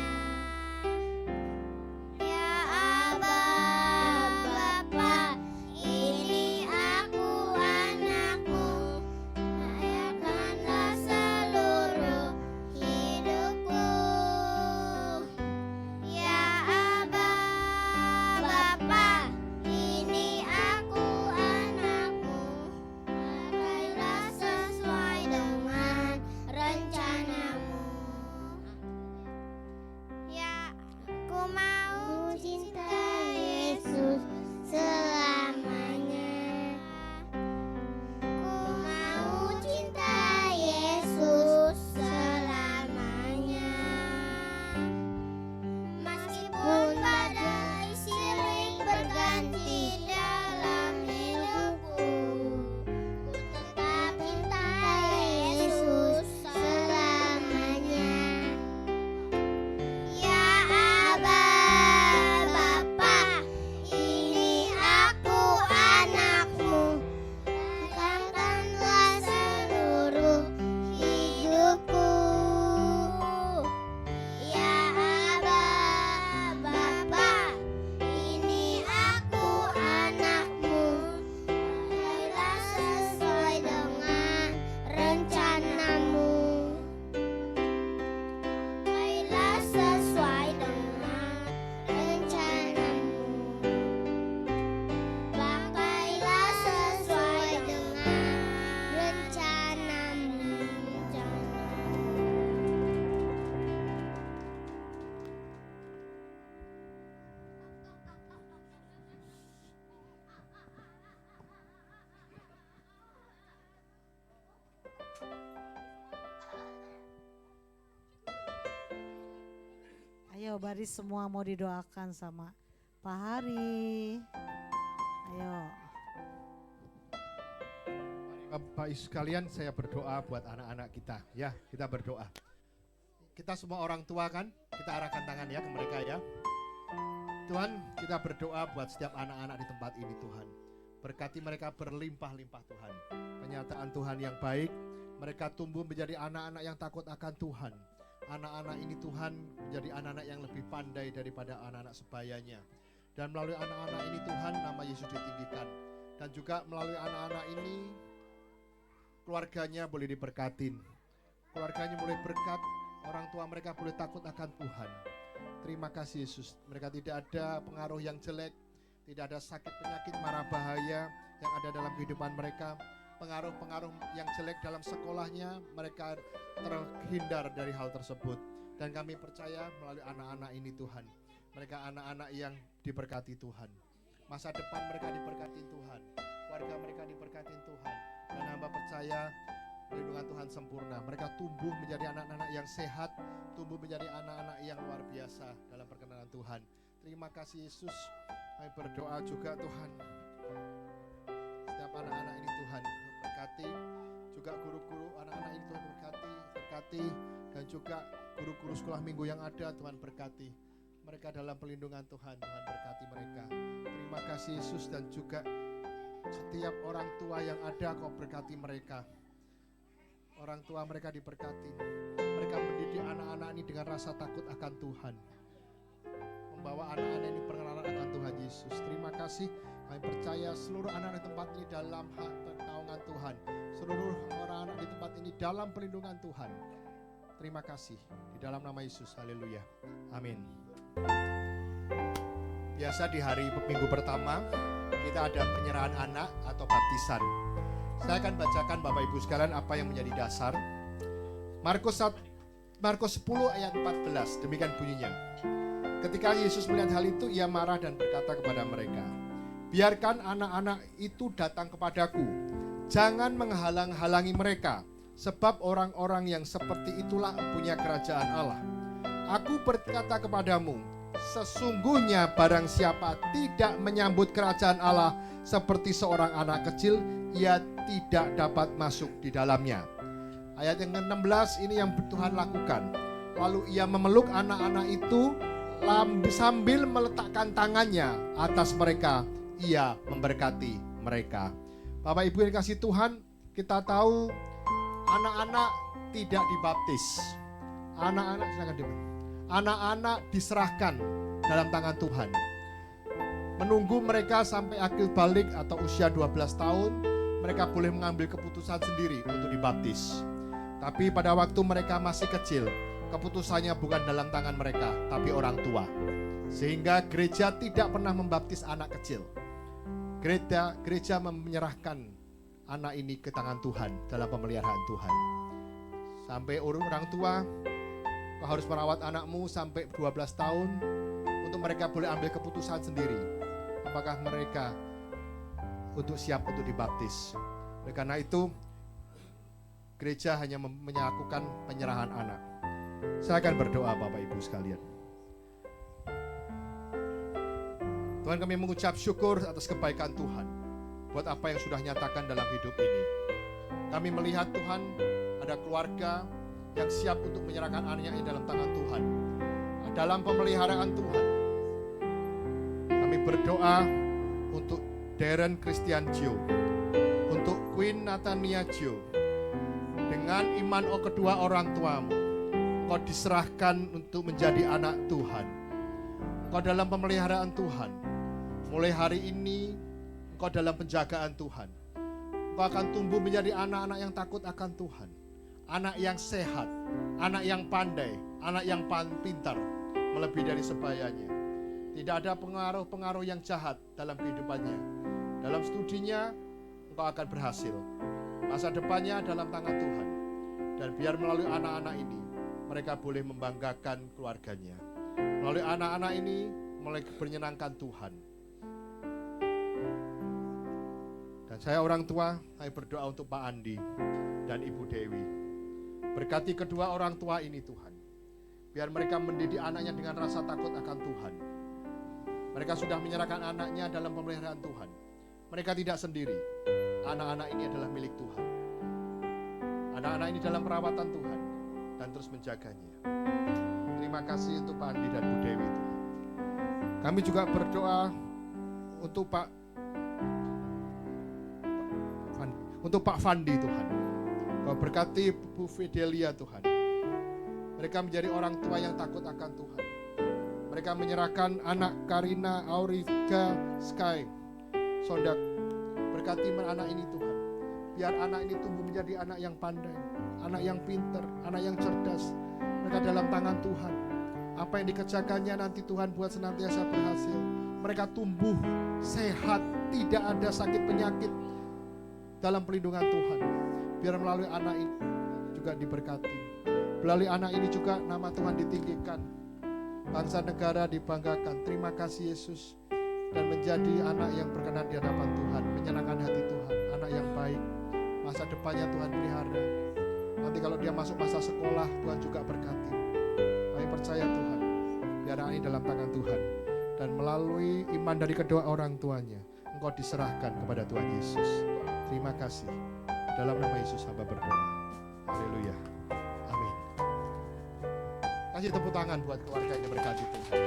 Ayo baris semua mau didoakan sama Pak Hari. Ayo. Bapak Ibu sekalian, saya berdoa buat anak-anak kita. Ya, kita berdoa. Kita semua orang tua kan, kita arahkan tangan ya ke mereka ya. Tuhan, kita berdoa buat setiap anak-anak di tempat ini Tuhan. Berkati mereka berlimpah-limpah Tuhan. Penyataan Tuhan yang baik, mereka tumbuh menjadi anak-anak yang takut akan Tuhan. Anak-anak ini Tuhan menjadi anak-anak yang lebih pandai daripada anak-anak sebayanya. Dan melalui anak-anak ini Tuhan, nama Yesus ditinggikan. Dan juga melalui anak-anak ini, keluarganya boleh diberkatin. Keluarganya boleh berkat, orang tua mereka boleh takut akan Tuhan. Terima kasih Yesus. Mereka tidak ada pengaruh yang jelek, tidak ada sakit penyakit mara bahaya yang ada dalam kehidupan mereka. Pengaruh-pengaruh yang jelek dalam sekolahnya, mereka terhindar dari hal tersebut. Dan kami percaya melalui anak-anak ini Tuhan, mereka anak-anak yang diberkati Tuhan. Masa depan mereka diberkati Tuhan, keluarga mereka diberkati Tuhan. Dan hamba percaya perlindungan Tuhan sempurna. Mereka tumbuh menjadi anak-anak yang sehat, tumbuh menjadi anak-anak yang luar biasa dalam perkenanan Tuhan. Terima kasih Yesus. Kami berdoa juga Tuhan, setiap anak-anak ini Tuhan berkati, juga guru-guru anak-anak ini Tuhan berkati, dan juga guru-guru sekolah minggu yang ada Tuhan berkati. Mereka dalam perlindungan Tuhan, Tuhan berkati mereka. Terima kasih Yesus, dan juga setiap orang tua yang ada Kau berkati mereka. Orang tua mereka diberkati. Mereka mendidik anak-anak ini dengan rasa takut akan Tuhan. Membawa anak-anak ini pengenalan akan Tuhan Yesus. Terima kasih. Kami percaya seluruh anak-anak di tempat ini dalam hak pertolongan Tuhan. Seluruh orang-anak di tempat ini dalam perlindungan Tuhan. Terima kasih. Di dalam nama Yesus. Haleluya. Amin. Biasa di hari minggu pertama kita ada penyerahan anak atau baptisan. Saya akan bacakan Bapak Ibu sekalian apa yang menjadi dasar. Markus 10 ayat 14, demikian bunyinya. Ketika Yesus melihat hal itu, ia marah dan berkata kepada mereka, biarkan anak-anak itu datang kepadaku, jangan menghalang-halangi mereka, sebab orang-orang yang seperti itulah empunya kerajaan Allah. Aku berkata kepadamu, sesungguhnya barang siapa tidak menyambut kerajaan Allah seperti seorang anak kecil, ia tidak dapat masuk di dalamnya. Ayat yang ke-16 ini yang Tuhan lakukan. Lalu ia memeluk anak-anak itu sambil meletakkan tangannya atas mereka, ia memberkati mereka. Bapak Ibu yang kasih Tuhan, kita tahu anak-anak tidak dibaptis. Anak-anak diserahkan dalam tangan Tuhan. Menunggu mereka sampai akhir balik atau usia 12 tahun, mereka boleh mengambil keputusan sendiri untuk dibaptis. Tapi pada waktu mereka masih kecil, keputusannya bukan dalam tangan mereka, tapi orang tua. Sehingga gereja tidak pernah membaptis anak kecil. Gereja menyerahkan anak ini ke tangan Tuhan dalam pemeliharaan Tuhan. Sampai orang tua, kau harus merawat anakmu sampai 12 tahun untuk mereka boleh ambil keputusan sendiri. Apakah mereka untuk siap untuk dibaptis. Oleh karena itu, gereja hanya melakukan penyerahan anak. Saya akan berdoa Bapak Ibu sekalian. Tuhan, kami mengucap syukur atas kebaikan Tuhan buat apa yang sudah nyatakan dalam hidup ini. Kami melihat Tuhan ada keluarga yang siap untuk menyerahkan anaknya dalam tangan Tuhan, dalam pemeliharaan Tuhan. Kami berdoa untuk Darren Christian Gio, untuk Queen Natania Gio. Dengan iman kedua orang tuamu, Kau diserahkan untuk menjadi anak Tuhan. Kau dalam pemeliharaan Tuhan. Mulai hari ini, Kau dalam penjagaan Tuhan. Kau akan tumbuh menjadi anak-anak yang takut akan Tuhan. Anak yang sehat, anak yang pandai, anak yang pintar, melebihi dari sebayanya. Tidak ada pengaruh-pengaruh yang jahat dalam kehidupannya. Dalam studinya, engkau akan berhasil. Masa depannya dalam tangan Tuhan. Dan biar melalui anak-anak ini, mereka boleh membanggakan keluarganya. Melalui anak-anak ini, mulai menyenangkan Tuhan. Dan saya orang tua, saya berdoa untuk Pak Andi dan Ibu Dewi. Berkati kedua orang tua ini Tuhan. Biar mereka mendidik anaknya dengan rasa takut akan Tuhan. Mereka sudah menyerahkan anaknya dalam pemeliharaan Tuhan. Mereka tidak sendiri. Anak-anak ini adalah milik Tuhan. Anak-anak ini dalam perawatan Tuhan dan terus menjaganya. Terima kasih untuk Pak Andi dan Bu Dewi, Tuhan. Kami juga berdoa untuk Pak Fandi, Tuhan. Kau berkati Bu Fidelia, Tuhan. Mereka menjadi orang tua yang takut akan Tuhan. Mereka menyerahkan anak Karina, Auriga, Sky, Sondak. Berkati anak ini, Tuhan. Biar anak ini tumbuh menjadi anak yang pandai, anak yang pintar, anak yang cerdas. Mereka dalam tangan Tuhan. Apa yang dikerjakannya nanti Tuhan buat senantiasa berhasil. Mereka tumbuh sehat, tidak ada sakit penyakit dalam perlindungan Tuhan. Biar melalui anak ini juga diberkati. Melalui anak ini juga nama Tuhan ditinggikan. Bangsa negara dibanggakan. Terima kasih Yesus. Dan menjadi anak yang berkenan di hadapan Tuhan. Menyenangkan hati Tuhan. Anak yang baik. Masa depannya Tuhan pelihara. Nanti kalau dia masuk masa sekolah, Tuhan juga berkati. Kami percaya Tuhan. Biar anak ini dalam tangan Tuhan. Dan melalui iman dari kedua orang tuanya, Engkau diserahkan kepada Tuhan Yesus. Terima kasih. Dalam nama Yesus hamba berdoa. Haleluya. Amin. Kasih tepuk tangan buat keluarga yang berkati Tuhan.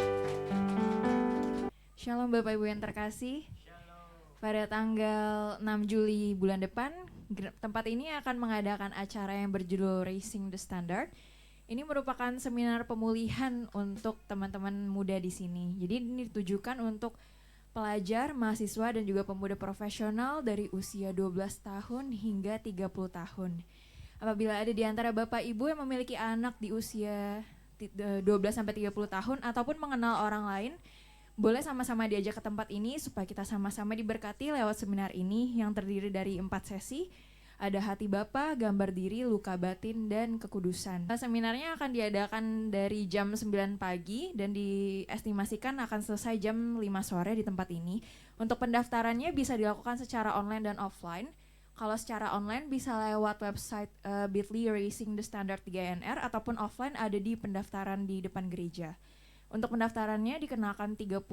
Shalom Bapak Ibu yang terkasih. Pada tanggal 6 Juli bulan depan, tempat ini akan mengadakan acara yang berjudul Raising the Standard. Ini merupakan seminar pemulihan untuk teman-teman muda di sini. Jadi ini ditujukan untuk pelajar, mahasiswa, dan juga pemuda profesional dari usia 12 tahun hingga 30 tahun. Apabila ada di antara Bapak Ibu yang memiliki anak di usia 12-30 tahun ataupun mengenal orang lain, boleh sama-sama diajak ke tempat ini supaya kita sama-sama diberkati lewat seminar ini yang terdiri dari 4 sesi. Ada hati Bapa, gambar diri, luka batin, dan kekudusan. Seminarnya akan diadakan dari jam 9 pagi dan diestimasikan akan selesai jam 5 sore di tempat ini. Untuk pendaftarannya bisa dilakukan secara online dan offline. Kalau secara online bisa lewat website bit.ly Raising the Standard 3NR ataupun offline ada di pendaftaran di depan gereja. Untuk pendaftarannya dikenakan 30.000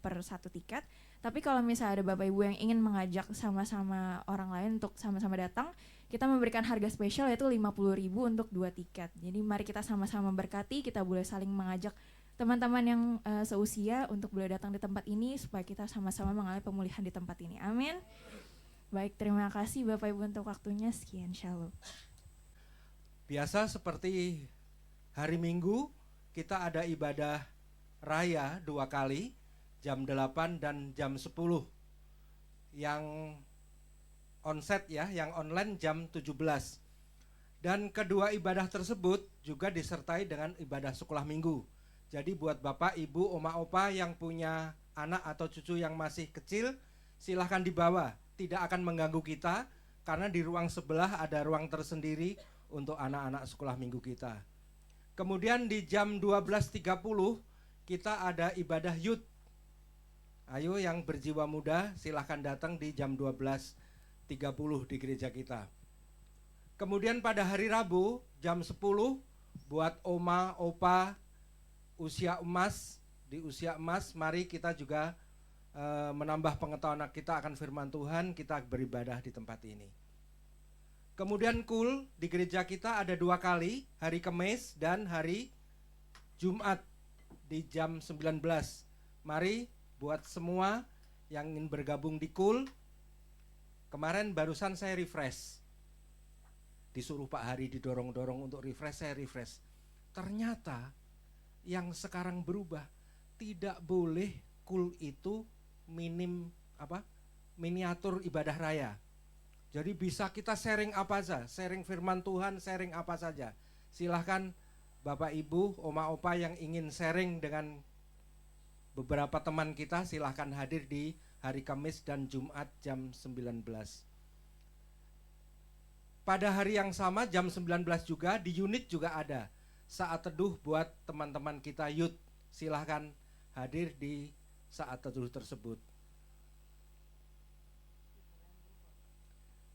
per satu tiket. Tapi kalau misalnya ada Bapak Ibu yang ingin mengajak sama-sama orang lain untuk sama-sama datang, kita memberikan harga spesial yaitu 50.000 untuk 2 tiket. Jadi mari kita sama-sama berkati, kita boleh saling mengajak teman-teman yang seusia untuk boleh datang di tempat ini supaya kita sama-sama mengalami pemulihan di tempat ini. Amin. Baik, terima kasih Bapak Ibu untuk waktunya. Sekian, shalom. Biasa seperti hari Minggu, kita ada ibadah raya 2 kali, jam 8 dan jam 10. Yang onset ya, yang online jam 17. Dan kedua ibadah tersebut juga disertai dengan ibadah sekolah minggu. Jadi buat Bapak, Ibu, Oma, Opa yang punya anak atau cucu yang masih kecil, silahkan dibawa. Tidak akan mengganggu kita, karena di ruang sebelah ada ruang tersendiri untuk anak-anak sekolah minggu kita. Kemudian di jam 12.30 kita ada ibadah youth. Ayo yang berjiwa muda silahkan datang di jam 12.30 di gereja kita. Kemudian pada hari Rabu jam 10 buat Oma, Opa, usia emas. Di usia emas mari kita juga menambah pengetahuan kita akan firman Tuhan, kita beribadah di tempat ini. Kemudian di gereja kita ada 2 kali, hari Kamis dan hari Jumat di jam 19. Mari buat semua yang ingin bergabung di kemarin barusan saya refresh. Disuruh Pak Hari didorong-dorong untuk refresh, saya refresh. Ternyata yang sekarang berubah, tidak boleh itu miniatur ibadah raya. Jadi bisa kita sharing apa saja, sharing firman Tuhan, sharing apa saja. Silahkan Bapak Ibu, Oma Opa yang ingin sharing dengan beberapa teman kita, silahkan hadir di hari Kamis dan Jumat jam 19. Pada hari yang sama jam 19 juga di unit juga ada saat teduh buat teman-teman kita youth. Silahkan hadir di saat teduh tersebut.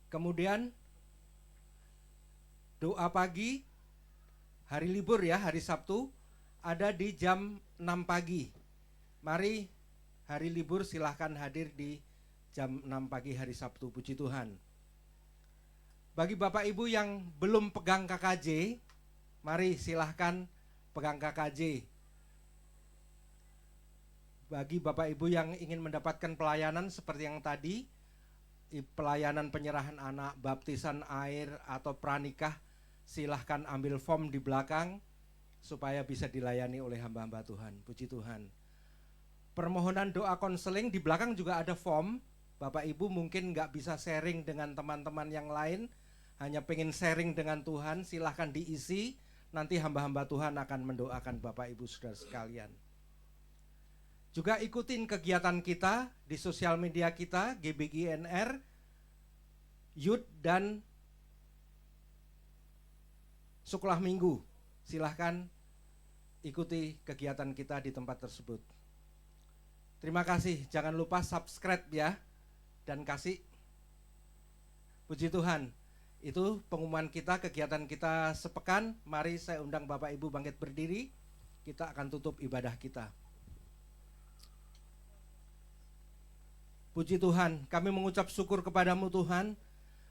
Kemudian doa pagi, hari libur ya, hari Sabtu, ada di jam 6 pagi. Mari hari libur silahkan hadir di jam 6 pagi hari Sabtu, puji Tuhan. Bagi Bapak Ibu yang belum pegang KKJ, mari silahkan pegang KKJ. Bagi Bapak Ibu yang ingin mendapatkan pelayanan seperti yang tadi, pelayanan penyerahan anak, baptisan air, atau pranikah, silahkan ambil form di belakang supaya bisa dilayani oleh hamba-hamba Tuhan. Puji Tuhan. Permohonan doa konseling di belakang juga ada form. Bapak Ibu mungkin nggak bisa sharing dengan teman-teman yang lain, hanya pengen sharing dengan Tuhan, silahkan diisi. Nanti hamba-hamba Tuhan akan mendoakan Bapak Ibu saudara sekalian. Juga ikutin kegiatan kita di sosial media kita, GBGNR, Youth dan Sekolah Minggu. Silahkan ikuti kegiatan kita di tempat tersebut. Terima kasih, jangan lupa subscribe ya, dan kasih. Puji Tuhan. Itu pengumuman kita, kegiatan kita sepekan. Mari saya undang Bapak Ibu bangkit berdiri. Kita akan tutup ibadah kita. Puji Tuhan, kami mengucap syukur kepadamu Tuhan,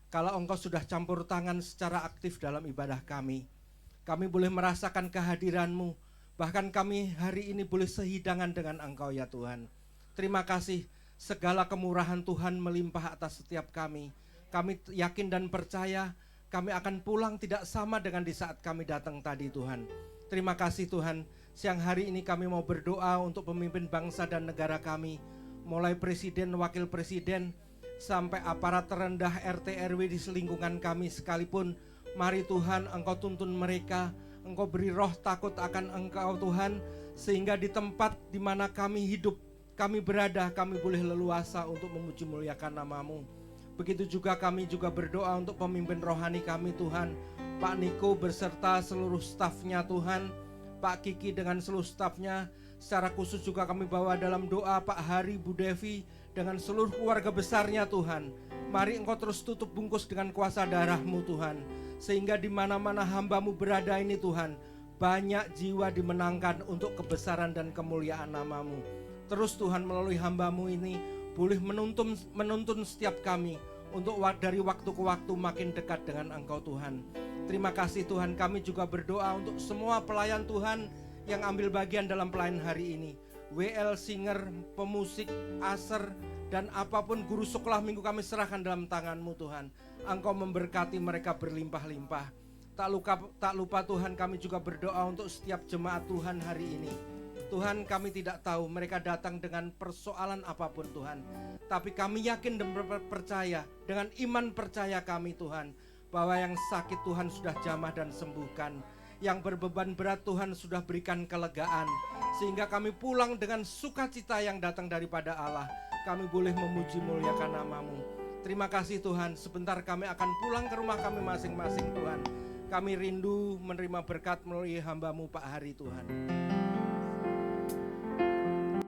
kalau Engkau sudah campur tangan secara aktif dalam ibadah kami. Kami boleh merasakan kehadiran-Mu, bahkan kami hari ini boleh sehidangan dengan Engkau ya Tuhan. Terima kasih, segala kemurahan Tuhan melimpah atas setiap kami. Kami yakin dan percaya kami akan pulang tidak sama dengan di saat kami datang tadi Tuhan. Terima kasih Tuhan, siang hari ini kami mau berdoa untuk pemimpin bangsa dan negara kami. Mulai presiden, wakil presiden, sampai aparat terendah RT RW di lingkungan kami sekalipun. Mari Tuhan Engkau tuntun mereka, Engkau beri roh takut akan Engkau Tuhan, sehingga di tempat di mana kami hidup, kami berada, kami boleh leluasa untuk memuji muliakan nama-Mu. Begitu juga kami juga berdoa untuk pemimpin rohani kami Tuhan, Pak Niko beserta seluruh stafnya Tuhan, Pak Kiki dengan seluruh stafnya. Secara khusus juga kami bawa dalam doa Pak Hari, Bu Devi dengan seluruh keluarga besarnya Tuhan. Mari Engkau terus tutup bungkus dengan kuasa darah-Mu Tuhan, sehingga di mana-mana hamba-Mu berada ini Tuhan, banyak jiwa dimenangkan untuk kebesaran dan kemuliaan nama-Mu. Terus Tuhan melalui hamba-Mu ini boleh menuntun setiap kami untuk dari waktu ke waktu makin dekat dengan Engkau Tuhan. Terima kasih Tuhan, kami juga berdoa untuk semua pelayan Tuhan yang ambil bagian dalam pelayanan hari ini. WL, singer, pemusik, aser, dan apapun guru sekolah minggu kami serahkan dalam tangan-Mu Tuhan. Engkau memberkati mereka berlimpah-limpah. Tak lupa Tuhan, kami juga berdoa untuk setiap jemaat Tuhan hari ini. Tuhan, kami tidak tahu mereka datang dengan persoalan apapun Tuhan, tapi kami yakin dan percaya, dengan iman percaya kami Tuhan, bahwa yang sakit Tuhan sudah jamah dan sembuhkan, yang berbeban berat Tuhan sudah berikan kelegaan, sehingga kami pulang dengan sukacita yang datang daripada Allah. Kami boleh memuji muliakan nama-Mu. Terima kasih Tuhan, sebentar kami akan pulang ke rumah kami masing-masing Tuhan. Kami rindu menerima berkat melalui hamba-Mu Pak Hari Tuhan.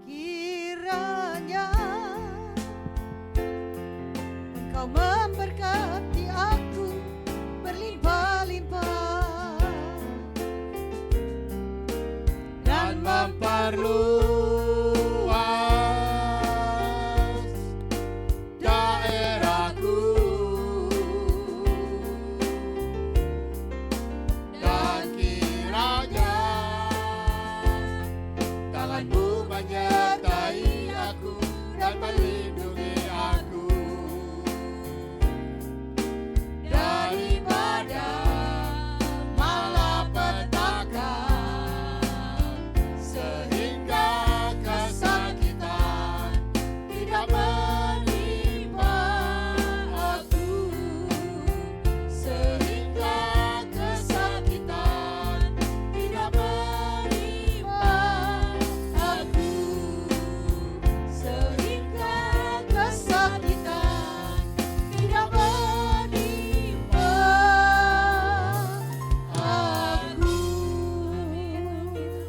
Kiranya Engkau memberkati aku berlimpah-limpah Dan memperluas daerahku, dan kiranya tangan-Mu menyertai aku dan melindungi aku daripada malapetaka, sehingga kesakitan tidak menimpa aku, sehingga kesakitan tidak menimpa aku, sehingga kesakitan tidak menimpa aku.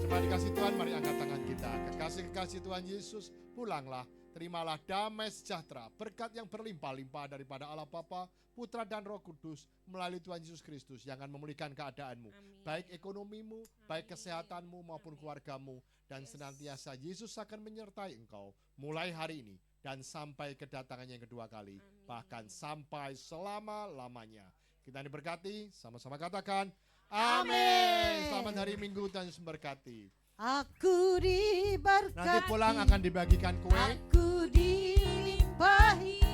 Jemaat dikasih Tuhan, mari angkat tangan kita. Kekasih-kekasih Tuhan Yesus, pulanglah terimalah damai sejahtera, berkat yang berlimpah-limpah daripada Allah Bapa, Putra dan Roh Kudus melalui Tuhan Yesus Kristus yang akan memulihkan keadaanmu, baik ekonomimu, baik kesehatanmu maupun keluargamu, dan senantiasa Yesus akan menyertai engkau mulai hari ini dan sampai kedatangannya yang kedua kali, bahkan sampai selama-lamanya. Kita diberkati, sama-sama katakan amin. Selamat hari Minggu, Tuhan Yesus memberkati. Aku diberkati. Nanti pulang akan dibagikan kue. Aku dilimpahi